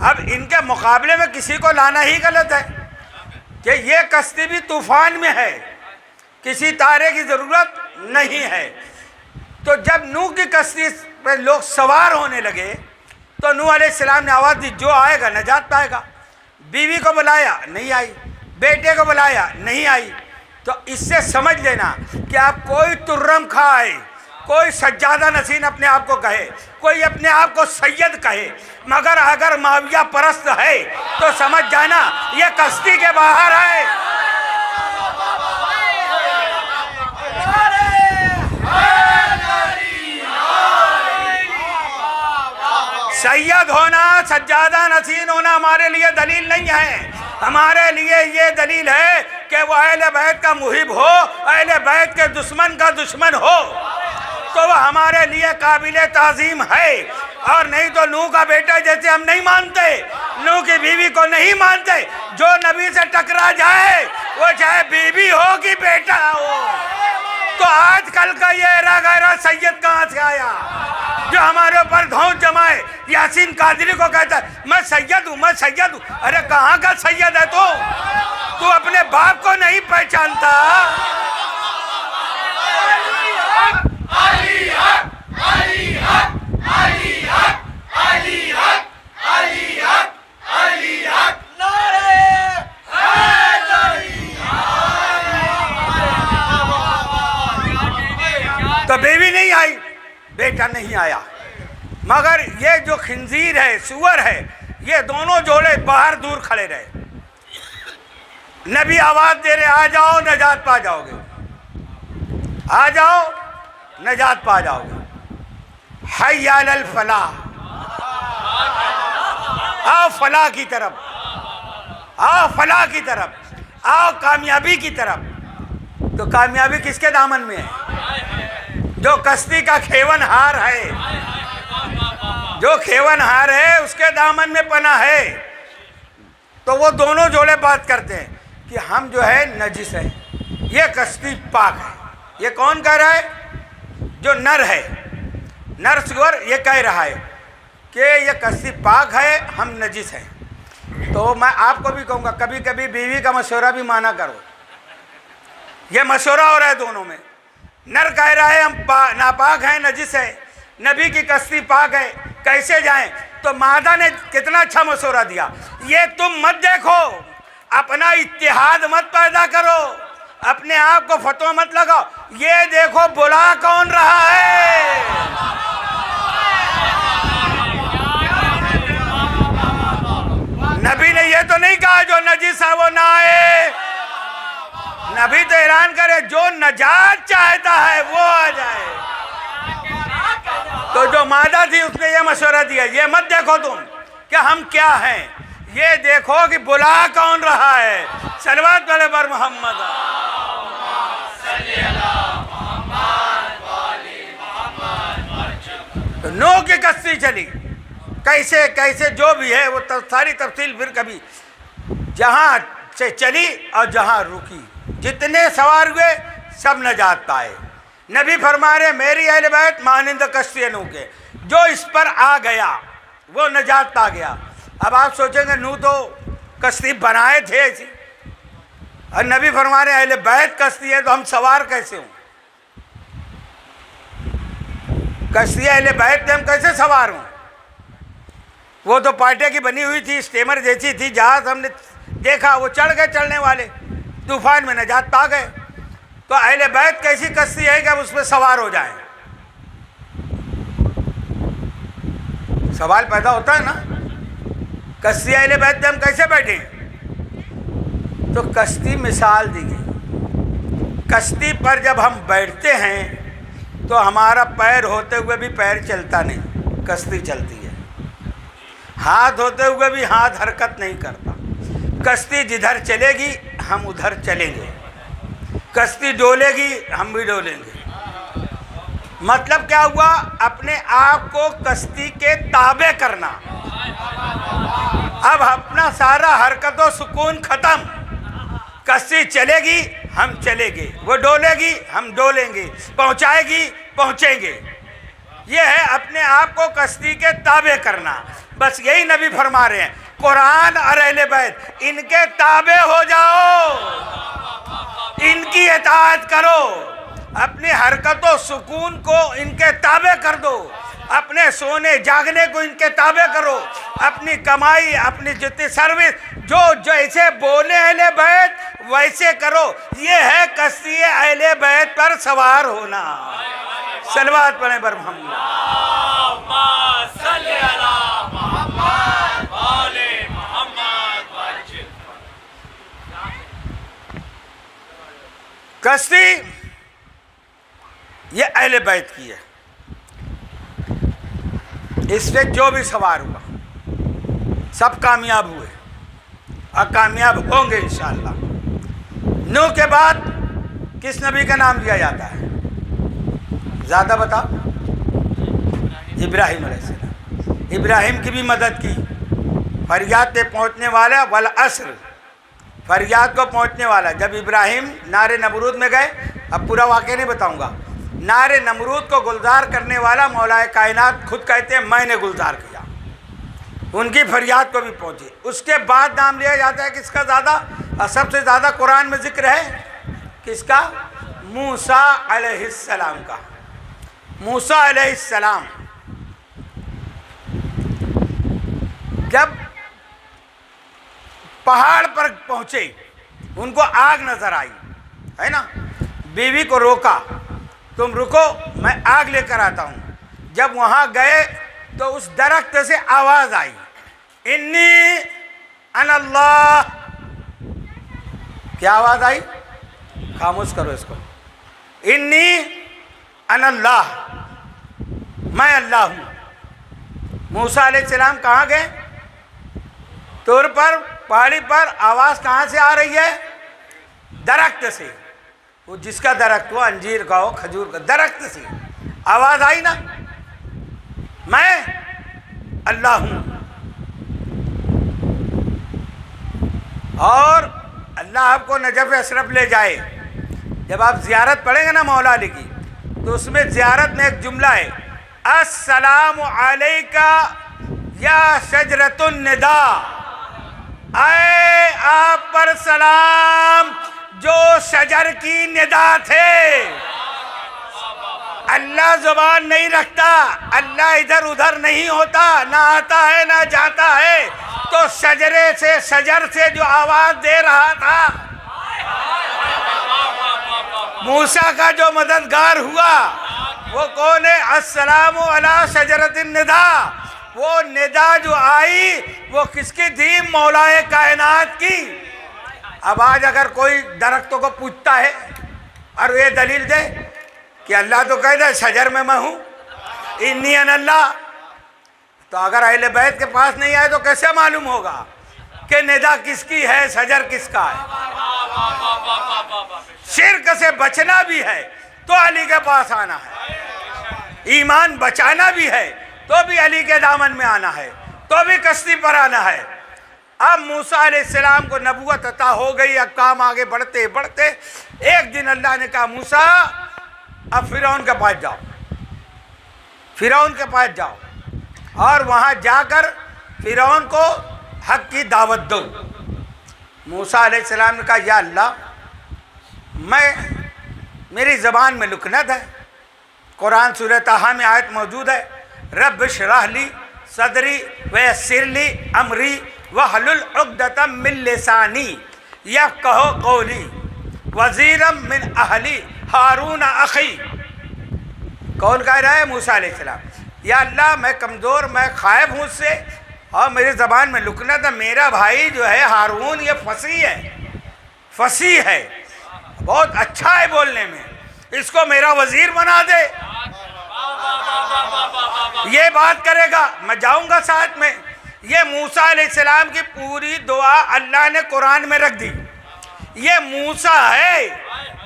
اب ان کے مقابلے میں کسی کو لانا ہی غلط ہے، کہ یہ کشتی بھی طوفان میں ہے، کسی تارے کی ضرورت نہیں ہے۔ تو جب نوح کی کشتی پہ لوگ سوار ہونے لگے تو نوح علیہ السلام نے آواز دی جو آئے گا نجات پائے گا۔ بیوی کو بلایا نہیں آئی، بیٹے کو بلایا نہیں آئی۔ تو اس سے سمجھ لینا کہ آپ کوئی ترم کھائے، کوئی سجادہ نشین اپنے آپ کو کہے، کوئی اپنے آپ کو سید کہے، مگر اگر معاویہ پرست ہے تو سمجھ جانا یہ کشتی کے باہر ہے۔ سید ہونا، سجادہ نشین ہونا ہمارے لیے دلیل نہیں ہے، ہمارے لیے یہ دلیل ہے کہ وہ اہل بیت کا محب ہو، اہل بیت کے دشمن کا دشمن ہو تو وہ ہمارے لیے قابل تعظیم ہے۔ اور نہیں تو نوح کا بیٹا جیسے ہم نہیں مانتے، نوح کی بیوی کو نہیں مانتے، جو نبی سے ٹکرا جائے وہ چاہے بیوی ہو کہ بیٹا ہو۔ تو آج کل کا یہ ایرا غیرہ سید کہاں سے آیا جو ہمارے اوپر دھونس جمائے؟ یاسین قادری کو کہتا ہے میں سید ہوں، میں سید ہوں۔ ارے کہاں کا سید ہے تو اپنے باپ کو نہیں پہچانتا؟ علی حق، علی حق، علی حق، علی حق، علی حق، علی حق، نعرہ حیدری۔ تو بیوی نہیں آئی، بیٹا نہیں آیا، مگر یہ جو خنزیر ہے، سور ہے، یہ دونوں جوڑے باہر دور کھڑے رہے۔ نبی آواز دے رہے آ جاؤ نجات پا جاؤ گے، آ جاؤ نجات پا جاؤ گے۔ حی علی الفلاح، آؤ فلاح کی طرف، آؤ فلاح کی طرف، آؤ کامیابی کی طرف۔ تو کامیابی کس کے دامن میں ہے؟ جو کشتی کا کھیون ہار ہے، جو کھیون ہار ہے اس کے دامن میں پناہ ہے۔ تو وہ دونوں جوڑے بات کرتے ہیں کہ ہم جو ہے نجس ہیں، یہ کشتی پاک ہے۔ یہ کون کہہ رہا ہے؟ جو نر ہے، نر سور یہ کہہ رہا ہے کہ یہ کشتی پاک ہے، ہم نجس ہیں۔ تو میں آپ کو بھی کہوں گا کبھی کبھی بیوی کا مشورہ بھی مانا کرو۔ یہ مشورہ ہو رہا ہے دونوں میں، نر کہہ رہا ہے ہم ناپاک ہیں، نجس ہیں، نبی کی کشتی پاک ہے، کیسے جائیں؟ تو مادہ نے کتنا اچھا مشورہ دیا، یہ تم مت دیکھو، اپنا اتحاد مت پیدا کرو، اپنے آپ کو فتویٰ مت لگاؤ، یہ دیکھو بلا کون رہا ہے۔ نبی نے یہ تو نہیں کہا جو نجس ہے وہ نہ آئے، نبی تو اعلان کرے جو نجات چاہتا ہے وہ آ جائے۔ تو جو مادہ تھی اس نے یہ مشورہ دیا یہ مت دیکھو تم کہ ہم کیا ہیں، یہ دیکھو کہ بلا کون رہا ہے۔ صلوات والے پر محمد۔ تو نوح کی کشتی چلی، کیسے کیسے جو بھی ہے وہ ساری تفصیل پھر کبھی، جہاں سے چلی اور جہاں رکی جتنے سوار ہوئے سب نجات پائے۔ نبی فرما رہے میری اہل بیت مانند کشتی نوح کے، جو اس پر آ گیا وہ نجات پا گیا۔ اب آپ سوچیں گے نوح تو کشتی بنائے تھے ایسی، اور نبی فرما رہے اہل بیت کشتی ہے تو ہم سوار کیسے ہوں؟ کشتی اہل بیت پہ ہم کیسے سوار ہوں؟ وہ تو پارٹے کی بنی ہوئی تھی، اسٹیمر جیسی تھی، جہاز ہم نے دیکھا، وہ چڑھ گئے چڑھنے والے، طوفان میں نجات پا گئے۔ تو اہل بیت کیسی کشتی ہے کہ اب اس پہ سوار ہو جائیں؟ سوال پیدا ہوتا ہے نا، کشتی اہل بیت پہ ہم کیسے بیٹھیں؟ تو کشتی مثال دی گئی، کشتی پر جب ہم بیٹھتے ہیں تو ہمارا پیر ہوتے ہوئے بھی پیر چلتا نہیں، کشتی چلتی ہے، ہاتھ ہوتے ہوئے بھی ہاتھ حرکت نہیں کرتا، کشتی جدھر چلے گی ہم ادھر چلیں گے، کشتی ڈولے گی ہم بھی ڈولیں گے۔ مطلب کیا ہوا؟ اپنے آپ کو کشتی کے تابع کرنا۔ اب اپنا سارا حرکت و سکون ختم، کشتی چلے گی ہم چلیں گے، وہ ڈولے گی ہم ڈولیں گے، پہنچائے گی پہنچیں گے۔ یہ ہے اپنے آپ کو کشتی کے تابع کرنا، بس یہی نبی فرما رہے ہیں۔ قرآن اور اہل بیت ان کے تابع ہو جاؤ، ان کی اطاعت کرو، اپنی حرکت و سکون کو ان کے تابع کر دو، اپنے سونے جاگنے کو ان کے تابع کرو، اپنی کمائی، اپنی جتنی سروس جو جیسے بولے اہل بیت ویسے کرو۔ یہ ہے کشتی اہل بیت پر سوار ہونا۔ صلوات پڑھیں بر محمد۔ کشتی یہ اہل بیت کی ہے، اس پہ جو بھی سوار ہوا سب کامیاب ہوئے اور کامیاب ہوں گے انشاءاللہ۔ نوح کے بعد کس نبی کا نام لیا جاتا ہے؟ زیادہ بتاؤ۔ ابراہیم علیہ السلام۔ ابراہیم کی بھی مدد کی، فریاد پہ پہنچنے والا، والعصر، فریاد کو پہنچنے والا۔ جب ابراہیم نار نمرود میں گئے، اب پورا واقعہ نہیں بتاؤں گا، نار نمرود کو گلزار کرنے والا مولا کائنات خود کہتے ہیں میں نے گلزار کیا، ان کی فریاد کو بھی پہنچی۔ اس کے بعد نام لیا جاتا ہے کس کا زیادہ، اور سب سے زیادہ قرآن میں ذکر ہے کس کا؟ موسیٰ علیہ السلام کا۔ موسیٰ علیہ السلام جب پہاڑ پر پہنچے، ان کو آگ نظر آئی ہے نا، بیوی کو روکا، تم رکو میں آگ لے کر آتا ہوں۔ جب وہاں گئے تو اس درخت سے آواز آئی، انی انا اللہ۔ کیا آواز آئی؟ خاموش کرو اس کو۔ انی انا اللہ، میں اللہ ہوں۔ موسیٰ علیہ السلام کہاں گئے؟ طور پر، پہاڑی پر۔ آواز کہاں سے آ رہی ہے؟ درخت سے۔ وہ جس کا درخت ہو، انجیر کا ہو، کھجور کا، درخت سے آواز آئی نا، میں اللہ ہوں۔ اور اللہ آپ کو نجف اشرف لے جائے، جب آپ زیارت پڑھیں گے نا مولا علی کی، تو اس میں زیارت میں ایک جملہ ہے، السلام علیکہ یا شجرۃ النداء، اے آپ پر سلام جو شجر کی ندا تھے۔ اللہ زبان نہیں رکھتا، اللہ ادھر ادھر نہیں ہوتا، نہ آتا ہے نہ جاتا ہے، تو شجرے سے، شجر سے جو آواز دے رہا تھا، موسیٰ کا جو مددگار ہوا وہ کون ہے؟ السلام علی شجرۃ النداء۔ وہ ندا جو آئی وہ کس کی تھی؟ مولا کائنات کی۔ اب آج اگر کوئی درختوں کو پوچھتا ہے اور یہ دلیل دے کہ اللہ تو کہہ دے شجر میں ہوں، انی انا اللہ، تو اگر اہل بیت کے پاس نہیں آئے تو کیسے معلوم ہوگا کہ ندا کس کی ہے، شجر کس کا ہے؟ شرک سے بچنا بھی ہے تو علی کے پاس آنا ہے، ایمان بچانا بھی ہے تو بھی علی کے دامن میں آنا ہے، تو بھی کشتی پر آنا ہے۔ اب موسیٰ علیہ السلام کو نبوت عطا ہو گئی، اب کام آگے بڑھتے بڑھتے ایک دن اللہ نے کہا موسیٰ اب فرعون کے پاس جاؤ، فرعون کے پاس جاؤ، اور وہاں جا کر فرعون کو حق کی دعوت دو۔ موسیٰ علیہ السلام نے کہا یا اللہ، میری زبان میں لکنت ہے، قرآن سورہ طٰہٰ میں آیت موجود ہے، رب اشرح لی صدری ویسر لی امری واحلل عقدۃ من لسانی یفقہوا قولی وزیرا من اہلی ہارون اخی۔ کون کہہ رہا ہے؟ موسیٰ علیہ السلام۔ یا اللہ میں کمزور، میں خائب ہوں اس سے، اور میری زبان میں لکنت ہے، میرا بھائی جو ہے ہارون یہ فصیح ہے، فصیح ہے، بہت اچھا ہے بولنے میں، اس کو میرا وزیر بنا دے، یہ بات کرے گا میں جاؤں گا ساتھ میں۔ یہ موسیٰ علیہ السلام کی پوری دعا اللہ نے قرآن میں رکھ دی۔ یہ موسیٰ ہے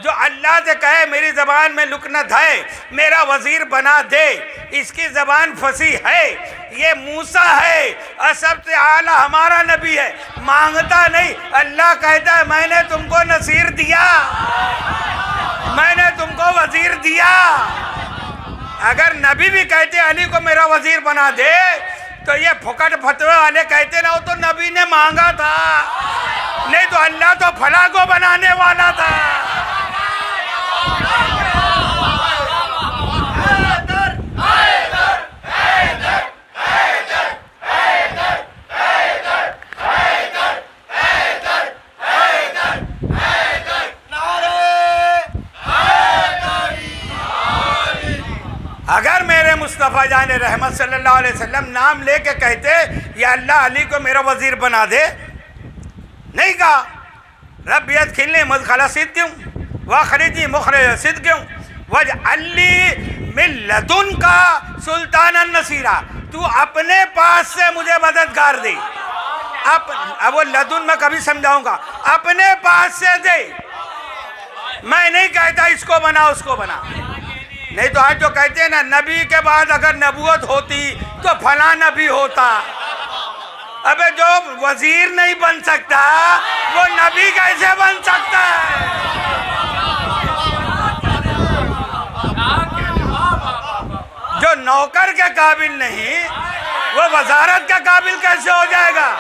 جو اللہ سے کہے میری زبان میں لکنت ہے، میرا وزیر بنا دے، اس کی زبان فصیح ہے، یہ موسیٰ ہے، اور سب سے اعلیٰ ہمارا نبی ہے، مانگتا نہیں، اللہ کہتا ہے میں نے تم کو نصیر دیا، میں نے تم کو وزیر دیا۔ اگر نبی بھی کہتے علی کو میرا وزیر بنا دے تو یہ پھکٹ فتوے والے کہتے نا وہ تو نبی نے مانگا تھا، نہیں تو اللہ تو فلاں کو بنانے والا تھا۔ اگر میرے مصطفیٰ جان رحمت صلی اللہ علیہ وسلم نام لے کے کہتے یا اللہ علی کو میرا وزیر بنا دے، نہیں کہا رب ادخلنی مدخل صدق واخرجنی مخرج صدق واجعل لی من لدنک سلطانا نصیرا، تو اپنے پاس سے مجھے مددگار دے۔ اب وہ لدن میں کبھی سمجھاؤں گا، اپنے پاس سے دے، میں نہیں کہتا اس کو بنا اس کو بنا۔ نہیں تو آج جو کہتے ہیں نا نبی کے بعد اگر نبوت ہوتی تو فلاں نبی ہوتا، ابے جو وزیر نہیں بن سکتا وہ نبی کیسے بن سکتا ہے؟ جو نوکر کے قابل نہیں وہ وزارت کے قابل کیسے ہو جائے گا؟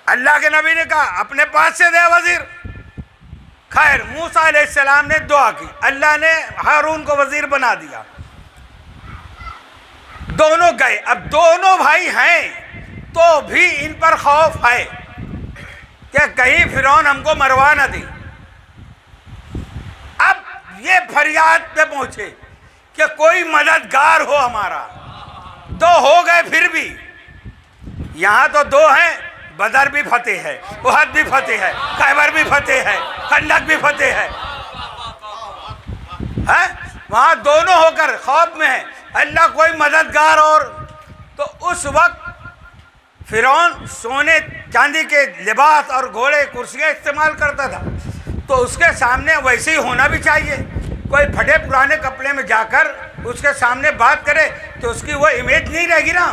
اللہ کے نبی نے کہا اپنے پاس سے دے وزیر۔ خیر، موسیٰ علیہ السلام نے دعا کی، اللہ نے ہارون کو وزیر بنا دیا، دونوں گئے۔ اب دونوں بھائی ہیں تو بھی ان پر خوف ہے کہ کہیں فرعون ہم کو مروا نہ دے۔ اب یہ فریاد پہ پہنچے کہ کوئی مددگار ہو ہمارا، دو ہو گئے پھر بھی، یہاں تو دو ہیں، بدر بھی فتح ہے، احد بھی فتح ہے، خیبر بھی فتح ہے، خندق بھی فتح ہے، وہاں دونوں ہو کر خوف میں ہیں، اللہ کوئی مددگار اور۔ تو اس وقت فرعون سونے چاندی کے لباس اور گھوڑے کرسیاں استعمال کرتا تھا، تو اس کے سامنے ویسے ہی ہونا بھی چاہیے۔ کوئی پھٹے پرانے کپڑے میں جا کر اس کے سامنے بات کرے تو اس کی وہ امیج نہیں رہے گی نا،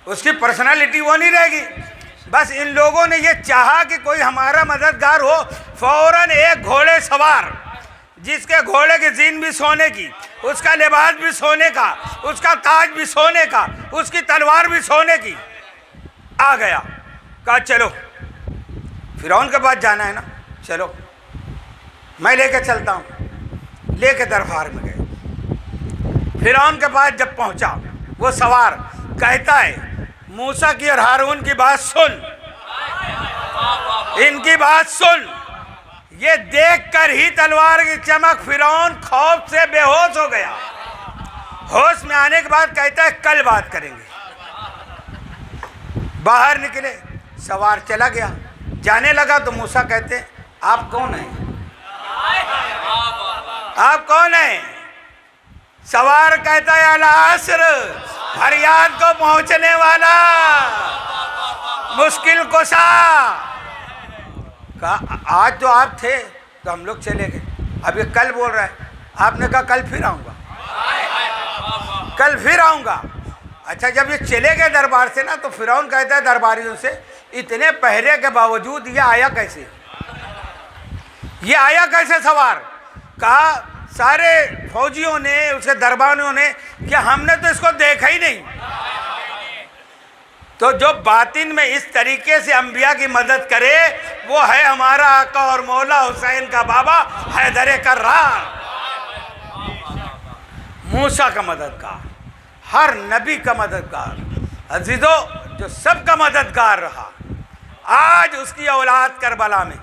اس کی پرسنالٹی وہ نہیں رہے گی۔ بس ان لوگوں نے یہ چاہا کہ کوئی ہمارا مددگار ہو، فوراً ایک گھوڑے سوار جس کے گھوڑے کی زین بھی سونے کی، اس کا لباس بھی سونے کا، اس کا تاج بھی سونے کا، اس کی تلوار بھی سونے کی، آ گیا۔ کہا چلو فرعون کے پاس جانا ہے نا، چلو میں لے کے چلتا ہوں۔ لے کے دربار میں گئے، فرعون کے پاس جب پہنچا وہ سوار کہتا ہے موسیٰ کی اور ہارون کی بات سن، ان کی بات سن۔ یہ دیکھ کر ہی تلوار کی چمک فرعون خوف سے بے ہوش ہو گیا۔ ہوش میں آنے کے بعد کہتا ہے کل بات کریں گے۔ باہر نکلے، سوار چلا گیا، جانے لگا تو موسیٰ کہتے آپ کون ہیں؟ آپ کون ہیں؟ سوار کہتا ہے العصر، فریاد کو پہنچنے والا، مشکل کشا۔ کہا آج تو آپ تھے تو ہم لوگ چلے گئے، اب یہ کل بول رہا ہے۔ آپ نے کہا کل پھر آؤں گا، کل پھر آؤں گا۔ اچھا جب یہ چلے گئے دربار سے نا تو فرعون کہتا ہے درباریوں سے اتنے پہرے کے باوجود یہ آیا کیسے؟ یہ آیا کیسے سوار؟ کہا سارے فوجیوں نے، اس کے درباریوں نے، کہ ہم نے تو اس کو دیکھا ہی نہیں۔ تو جو باطن میں اس طریقے سے انبیاء کی مدد کرے وہ ہے ہمارا آقا اور مولا حسین کا بابا حیدر کرار، موسیٰ کا مددگار، ہر نبی کا مددگار، عزیزو جو سب کا مددگار رہا، آج اس کی اولاد کربلا میں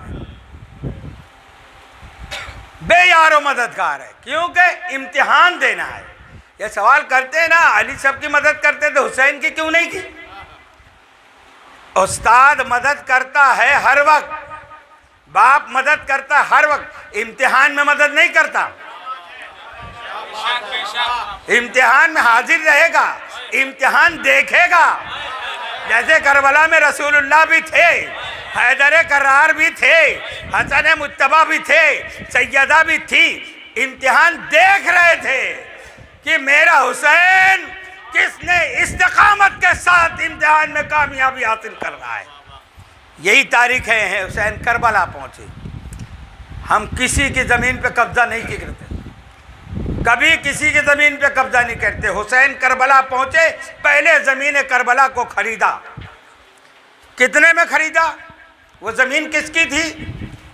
بے یار و مددگار ہے، کیونکہ امتحان دینا ہے۔ یہ سوال کرتے ہیں نا علی سب کی مدد کرتے تو حسین کی کیوں نہیں کی؟ استاد مدد کرتا ہے ہر وقت، باپ مدد کرتا ہے ہر وقت، امتحان میں مدد نہیں کرتا۔ امتحان میں حاضر رہے گا، امتحان دیکھے گا۔ جیسے کربلا میں رسول اللہ بھی تھے، حیدر کرار بھی تھے، حسن مجتبیٰ بھی تھے، سیدہ بھی تھی، امتحان دیکھ رہے تھے کہ میرا حسین کس نے استقامت کے ساتھ امتحان میں کامیابی حاصل کر رہا ہے۔ یہی تاریخ ہے حسین کربلا پہنچے۔ ہم کسی کی زمین پہ قبضہ نہیں کرتے، کبھی کسی کی زمین پہ قبضہ نہیں کرتے. حسین کربلا پہنچے, پہلے زمین کربلا کو خریدا. کتنے میں خریدا؟ وہ زمین کس کی تھی؟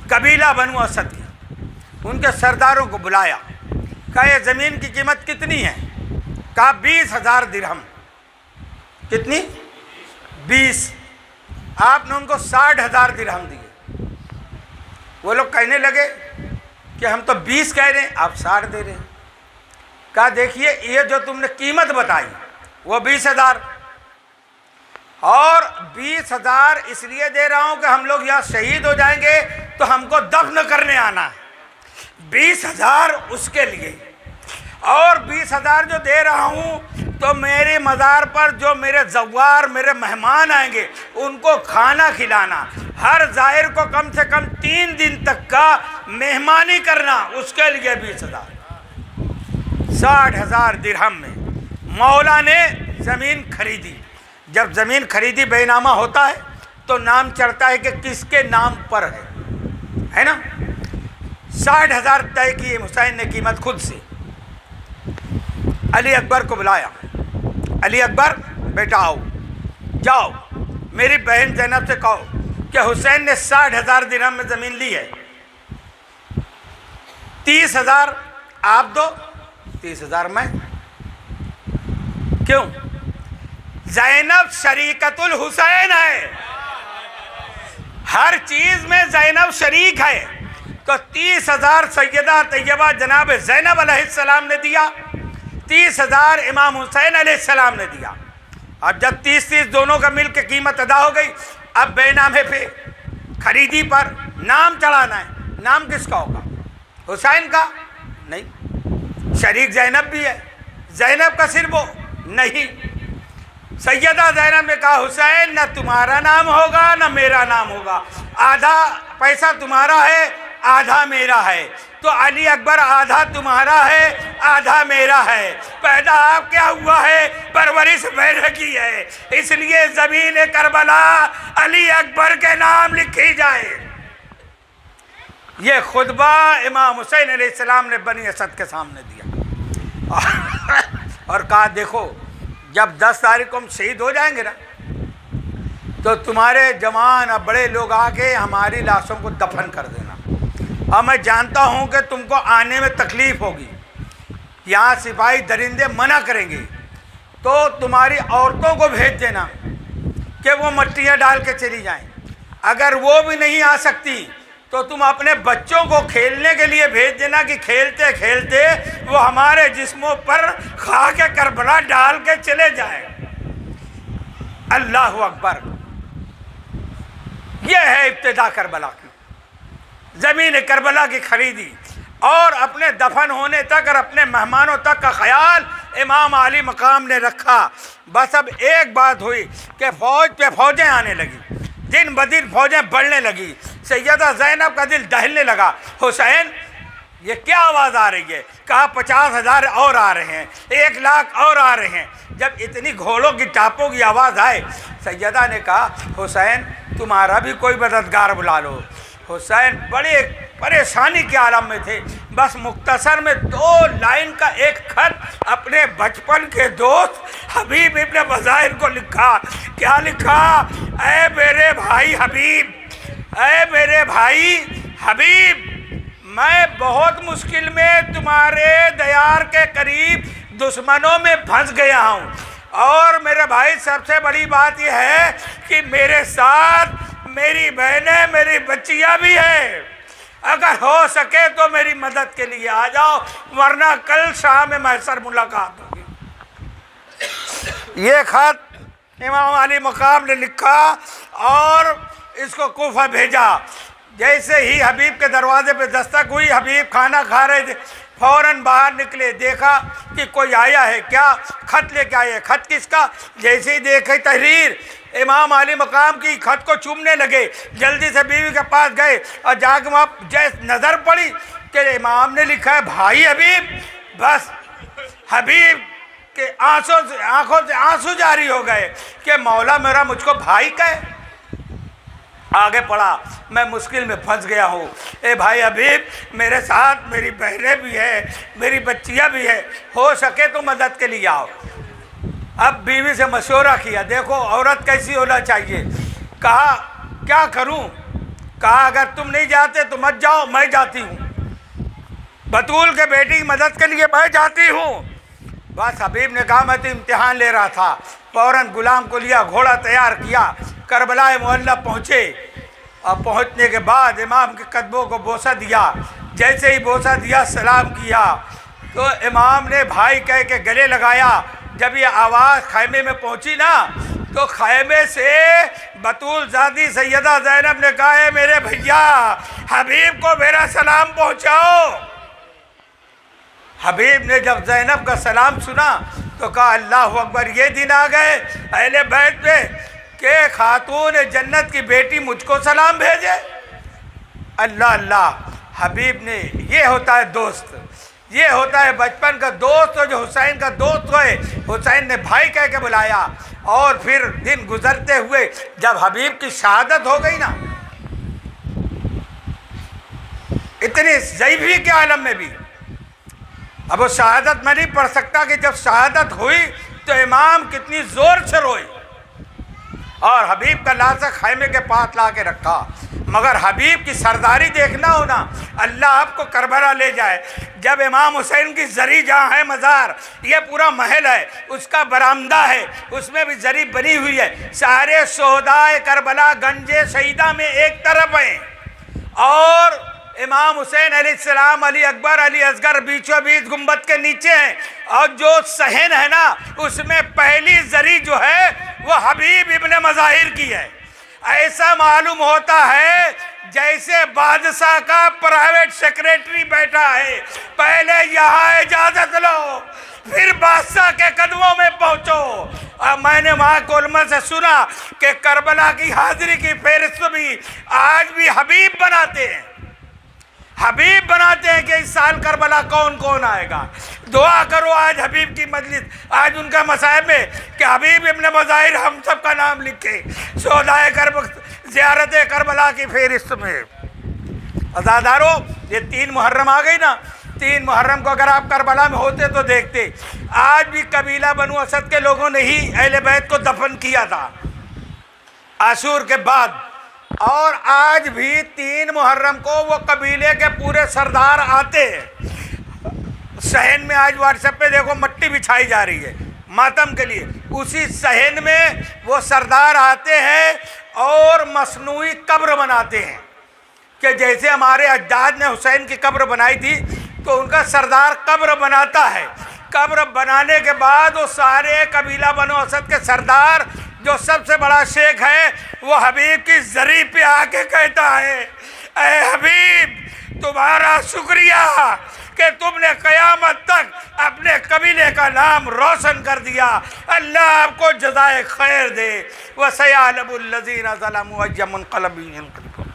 قبیلہ بنو اسد کی. ان کے سرداروں کو بلایا, کہا یہ زمین کی قیمت کتنی ہے؟ کہا 20,000 درہم. کتنی؟ 20. آپ نے ان کو 60,000 درہم دیے. وہ لوگ کہنے لگے کہ ہم تو 20 کہہ رہے ہیں, آپ 60 دے رہے ہیں. کہا دیکھیے یہ جو تم نے قیمت بتائی وہ 20,000, اور 20,000 اس لیے دے رہا ہوں کہ ہم لوگ یہاں شہید ہو جائیں گے تو ہم کو دفن کرنے آنا ہے. 20,000 اس کے لیے, اور 20,000 جو دے رہا ہوں تو میرے مزار پر جو میرے زوار میرے مہمان آئیں گے ان کو کھانا کھلانا, ہر زائر کو کم سے کم 3 دن تک کا مہمانی کرنا, اس کے لیے 20,000. 60,000 درہم میں مولا نے زمین خریدی. جب زمین خریدی بے نامہ ہوتا ہے تو نام چڑھتا ہے کہ کس کے نام پر ہے نا. 60,000 طے کی حسین نے قیمت خود سے. علی اکبر کو بلایا, علی اکبر بیٹا آؤ, جاؤ میری بہن زینب سے کہو کہ حسین نے 60,000 درہم میں زمین لی ہے, 30,000 آپ دو, 30,000 میں. کیوں؟ زینب شریکت الحسین ہے, ہر چیز میں زینب شریک ہے. تو 30,000 سیدہ طیبہ جناب زینب علیہ السلام نے دیا, 30,000 امام حسین علیہ السلام نے دیا. اب جب 30 دونوں کا مل کے قیمت ادا ہو گئی, اب بے نامے پہ خریدی پر نام چڑھانا ہے. نام کس کا ہوگا؟ حسین کا نہیں, شریک زینب بھی ہے. زینب کا صرف وہ نہیں. سیدہ زینب نے کہا حسین نہ تمہارا نام ہوگا نہ میرا نام ہوگا, آدھا پیسہ تمہارا ہے آدھا میرا ہے. تو علی اکبر آدھا تمہارا ہے آدھا میرا ہے. پیدا آپ کیا ہوا ہے؟ پرورش میں نے کی ہے, اس لیے زمین کربلا علی اکبر کے نام لکھی جائے. یہ خطبہ امام حسین علیہ السلام نے بنی اسد کے سامنے دیا اور کہا دیکھو جب 10 تاریخ کو ہم شہید ہو جائیں گے نا تو تمہارے جوان اور بڑے لوگ آ کے ہماری لاشوں کو دفن کر دینا. اور میں جانتا ہوں کہ تم کو آنے میں تکلیف ہوگی, یہاں سپاہی درندے منع کریں گے, تو تمہاری عورتوں کو بھیج دینا کہ وہ مٹیاں ڈال کے چلی جائیں. اگر وہ بھی نہیں آ سکتی تو تم اپنے بچوں کو کھیلنے کے لیے بھیج دینا کہ کھیلتے کھیلتے وہ ہمارے جسموں پر خاک کربلا ڈال کے چلے جائیں. اللہ اکبر. یہ ہے ابتدا کربلا کی. زمین کربلا کی خریدی اور اپنے دفن ہونے تک اور اپنے مہمانوں تک کا خیال امام علی مقام نے رکھا. بس اب ایک بات ہوئی کہ فوج پہ فوجیں آنے لگی, دن بدن فوجیں بڑھنے لگی. سیدہ زینب کا دل دہلنے لگا, حسین یہ کیا آواز آ رہی ہے؟ کہا 50,000 اور آ رہے ہیں, 1,00,000 اور آ رہے ہیں. جب اتنی گھوڑوں کی ٹاپوں کی آواز آئے, سیدہ نے کہا حسین تمہارا بھی کوئی مددگار بلا لو. حسین بڑے پریشانی کے عالم میں تھے. بس مختصر میں 2 لائن کا ایک خط اپنے بچپن کے دوست حبیب ابن بظاہر کو لکھا. کیا لکھا؟ اے میرے بھائی حبیب, اے میرے بھائی حبیب, میں بہت مشکل میں تمہارے دیار کے قریب دشمنوں میں پھنس گیا ہوں, اور میرے بھائی سب سے بڑی بات یہ ہے کہ میرے ساتھ میری بہنیں میری بچیاں بھی ہیں. اگر ہو سکے تو میری مدد کے لیے آ جاؤ, ورنہ کل شام محشر ملاقات ہوگی. یہ خط امام علی مقام نے لکھا اور اس کو کوفہ بھیجا. جیسے ہی حبیب کے دروازے پہ دستک ہوئی, حبیب کھانا کھا رہے تھے, فوراً باہر نکلے, دیکھا کہ کوئی آیا ہے, کیا خط لے کے آئے. خط کس کا؟ جیسے ہی دیکھے تحریر, امام علی مقام کی خط کو چومنے لگے. جلدی سے بیوی کے پاس گئے اور جا کے وہاں نظر پڑی کہ امام نے لکھا ہے بھائی حبیب. بس حبیب کے آنکھوں سے آنسو جاری ہو گئے کہ مولا میرا مجھ کو بھائی کہے. آگے پڑھا، میں مشکل میں پھنس گیا ہوں، اے بھائی حبیب میرے ساتھ میری بہنیں بھی ہیں، میری بچیاں بھی ہیں، ہو سکے تو مدد کے لیے آؤ۔ اب بیوی سے مشورہ کیا، دیکھو عورت کیسی ہونا چاہیے، کہا کیا کروں؟ کہا اگر تم نہیں جاتے تو مت جاؤ، میں جاتی ہوں، بطول کے بیٹی کی مدد کے لیے میں جاتی ہوں۔ بس حبیب نے کہا میں تو امتحان لے رہا تھا، فوراً غلام کو لیا، گھوڑا تیار کیا، کربلا معلیٰ پہنچے، اور پہنچنے کے بعد امام کے قدموں کو بوسہ دیا، جیسے ہی بوسہ دیا سلام کیا تو امام نے بھائی کہہ کے گلے لگایا۔ جب یہ آواز خیمے میں پہنچی نا تو خیمے سے بطول زادی سیدہ زینب نے کہا ہے میرے بھیا حبیب کو میرا سلام پہنچاؤ۔ حبیب نے جب زینب کا سلام سنا تو کہا اللہ اکبر، یہ دن آ گئے اہل بیت میں کہ خاتون جنت کی بیٹی مجھ کو سلام بھیجے۔ اللہ اللہ، حبیب نے، یہ ہوتا ہے دوست، یہ ہوتا ہے بچپن کا دوست، جو حسین کا دوست ہوئے، حسین نے بھائی کہہ کے بلایا۔ اور پھر دن گزرتے ہوئے جب حبیب کی شہادت ہو گئی نا، اتنی ضعیفی کے عالم میں بھی، اب وہ شہادت میں نہیں پڑھ سکتا کہ جب شہادت ہوئی تو امام کتنی زور سے روئے، اور حبیب کا لاشا خیمے کے پاس لا کے رکھا۔ مگر حبیب کی سرداری دیکھنا ہونا، اللہ آپ کو کربلا لے جائے، جب امام حسین کی زری جہاں ہے مزار، یہ پورا محل ہے، اس کا برآمدہ ہے، اس میں بھی زری بنی ہوئی ہے، سارے شہدائے کربلا گنج شہیدہ میں ایک طرف ہیں، اور امام حسین علیہ السلام، علی اکبر، علی اصغر بیچوں بیچ گنبد کے نیچے ہیں، اور جو صحن ہے نا اس میں پہلی زری جو ہے وہ حبیب ابن مظاہر کی ہے۔ ایسا معلوم ہوتا ہے جیسے بادشاہ کا پرائیویٹ سیکریٹری بیٹھا ہے، پہلے یہاں اجازت لو پھر بادشاہ کے قدموں میں پہنچو۔ اور میں نے وہاں کے علماء سے سنا کہ کربلا کی حاضری کی فہرست بھی آج بھی حبیب بناتے ہیں، حبیب بناتے ہیں کہ اس سال کربلا کون کون آئے گا۔ دعا کرو آج حبیب کی مجلس، آج ان کا مصائب میں کہ حبیب ابن مظاہر ہم سب کا نام لکھے شہدائے زیارت کربلا کی فہرست میں۔ عزادارو، یہ 3 محرم آ گئی نا، 3 محرم کو اگر آپ کربلا میں ہوتے تو دیکھتے، آج بھی قبیلہ بنو اسد کے لوگوں نے ہی اہل بیت کو دفن کیا تھا عاشور کے بعد، اور آج بھی 3 محرم کو وہ قبیلے کے پورے سردار آتے ہیں۔ صحن میں آج واٹس ایپ پہ دیکھو مٹی بچھائی جا رہی ہے ماتم کے لیے، اسی صحن میں وہ سردار آتے ہیں اور مصنوعی قبر بناتے ہیں، کہ جیسے ہمارے اجداد نے حسین کی قبر بنائی تھی تو ان کا سردار قبر بناتا ہے۔ قبر بنانے کے بعد وہ سارے قبیلہ بنو اسد کے سردار، جو سب سے بڑا شیخ ہے، وہ حبیب کی زری پہ آ کے کہتا ہے اے حبیب تمہارا شکریہ کہ تم نے قیامت تک اپنے قبیلے کا نام روشن کر دیا، اللہ آپ کو جزائے خیر دے۔ وَسَيَعْلَمُ الَّذِينَ ظَلَمُوا أَيَّ مُنقَلَبٍ يَنقَلِبُونَ۔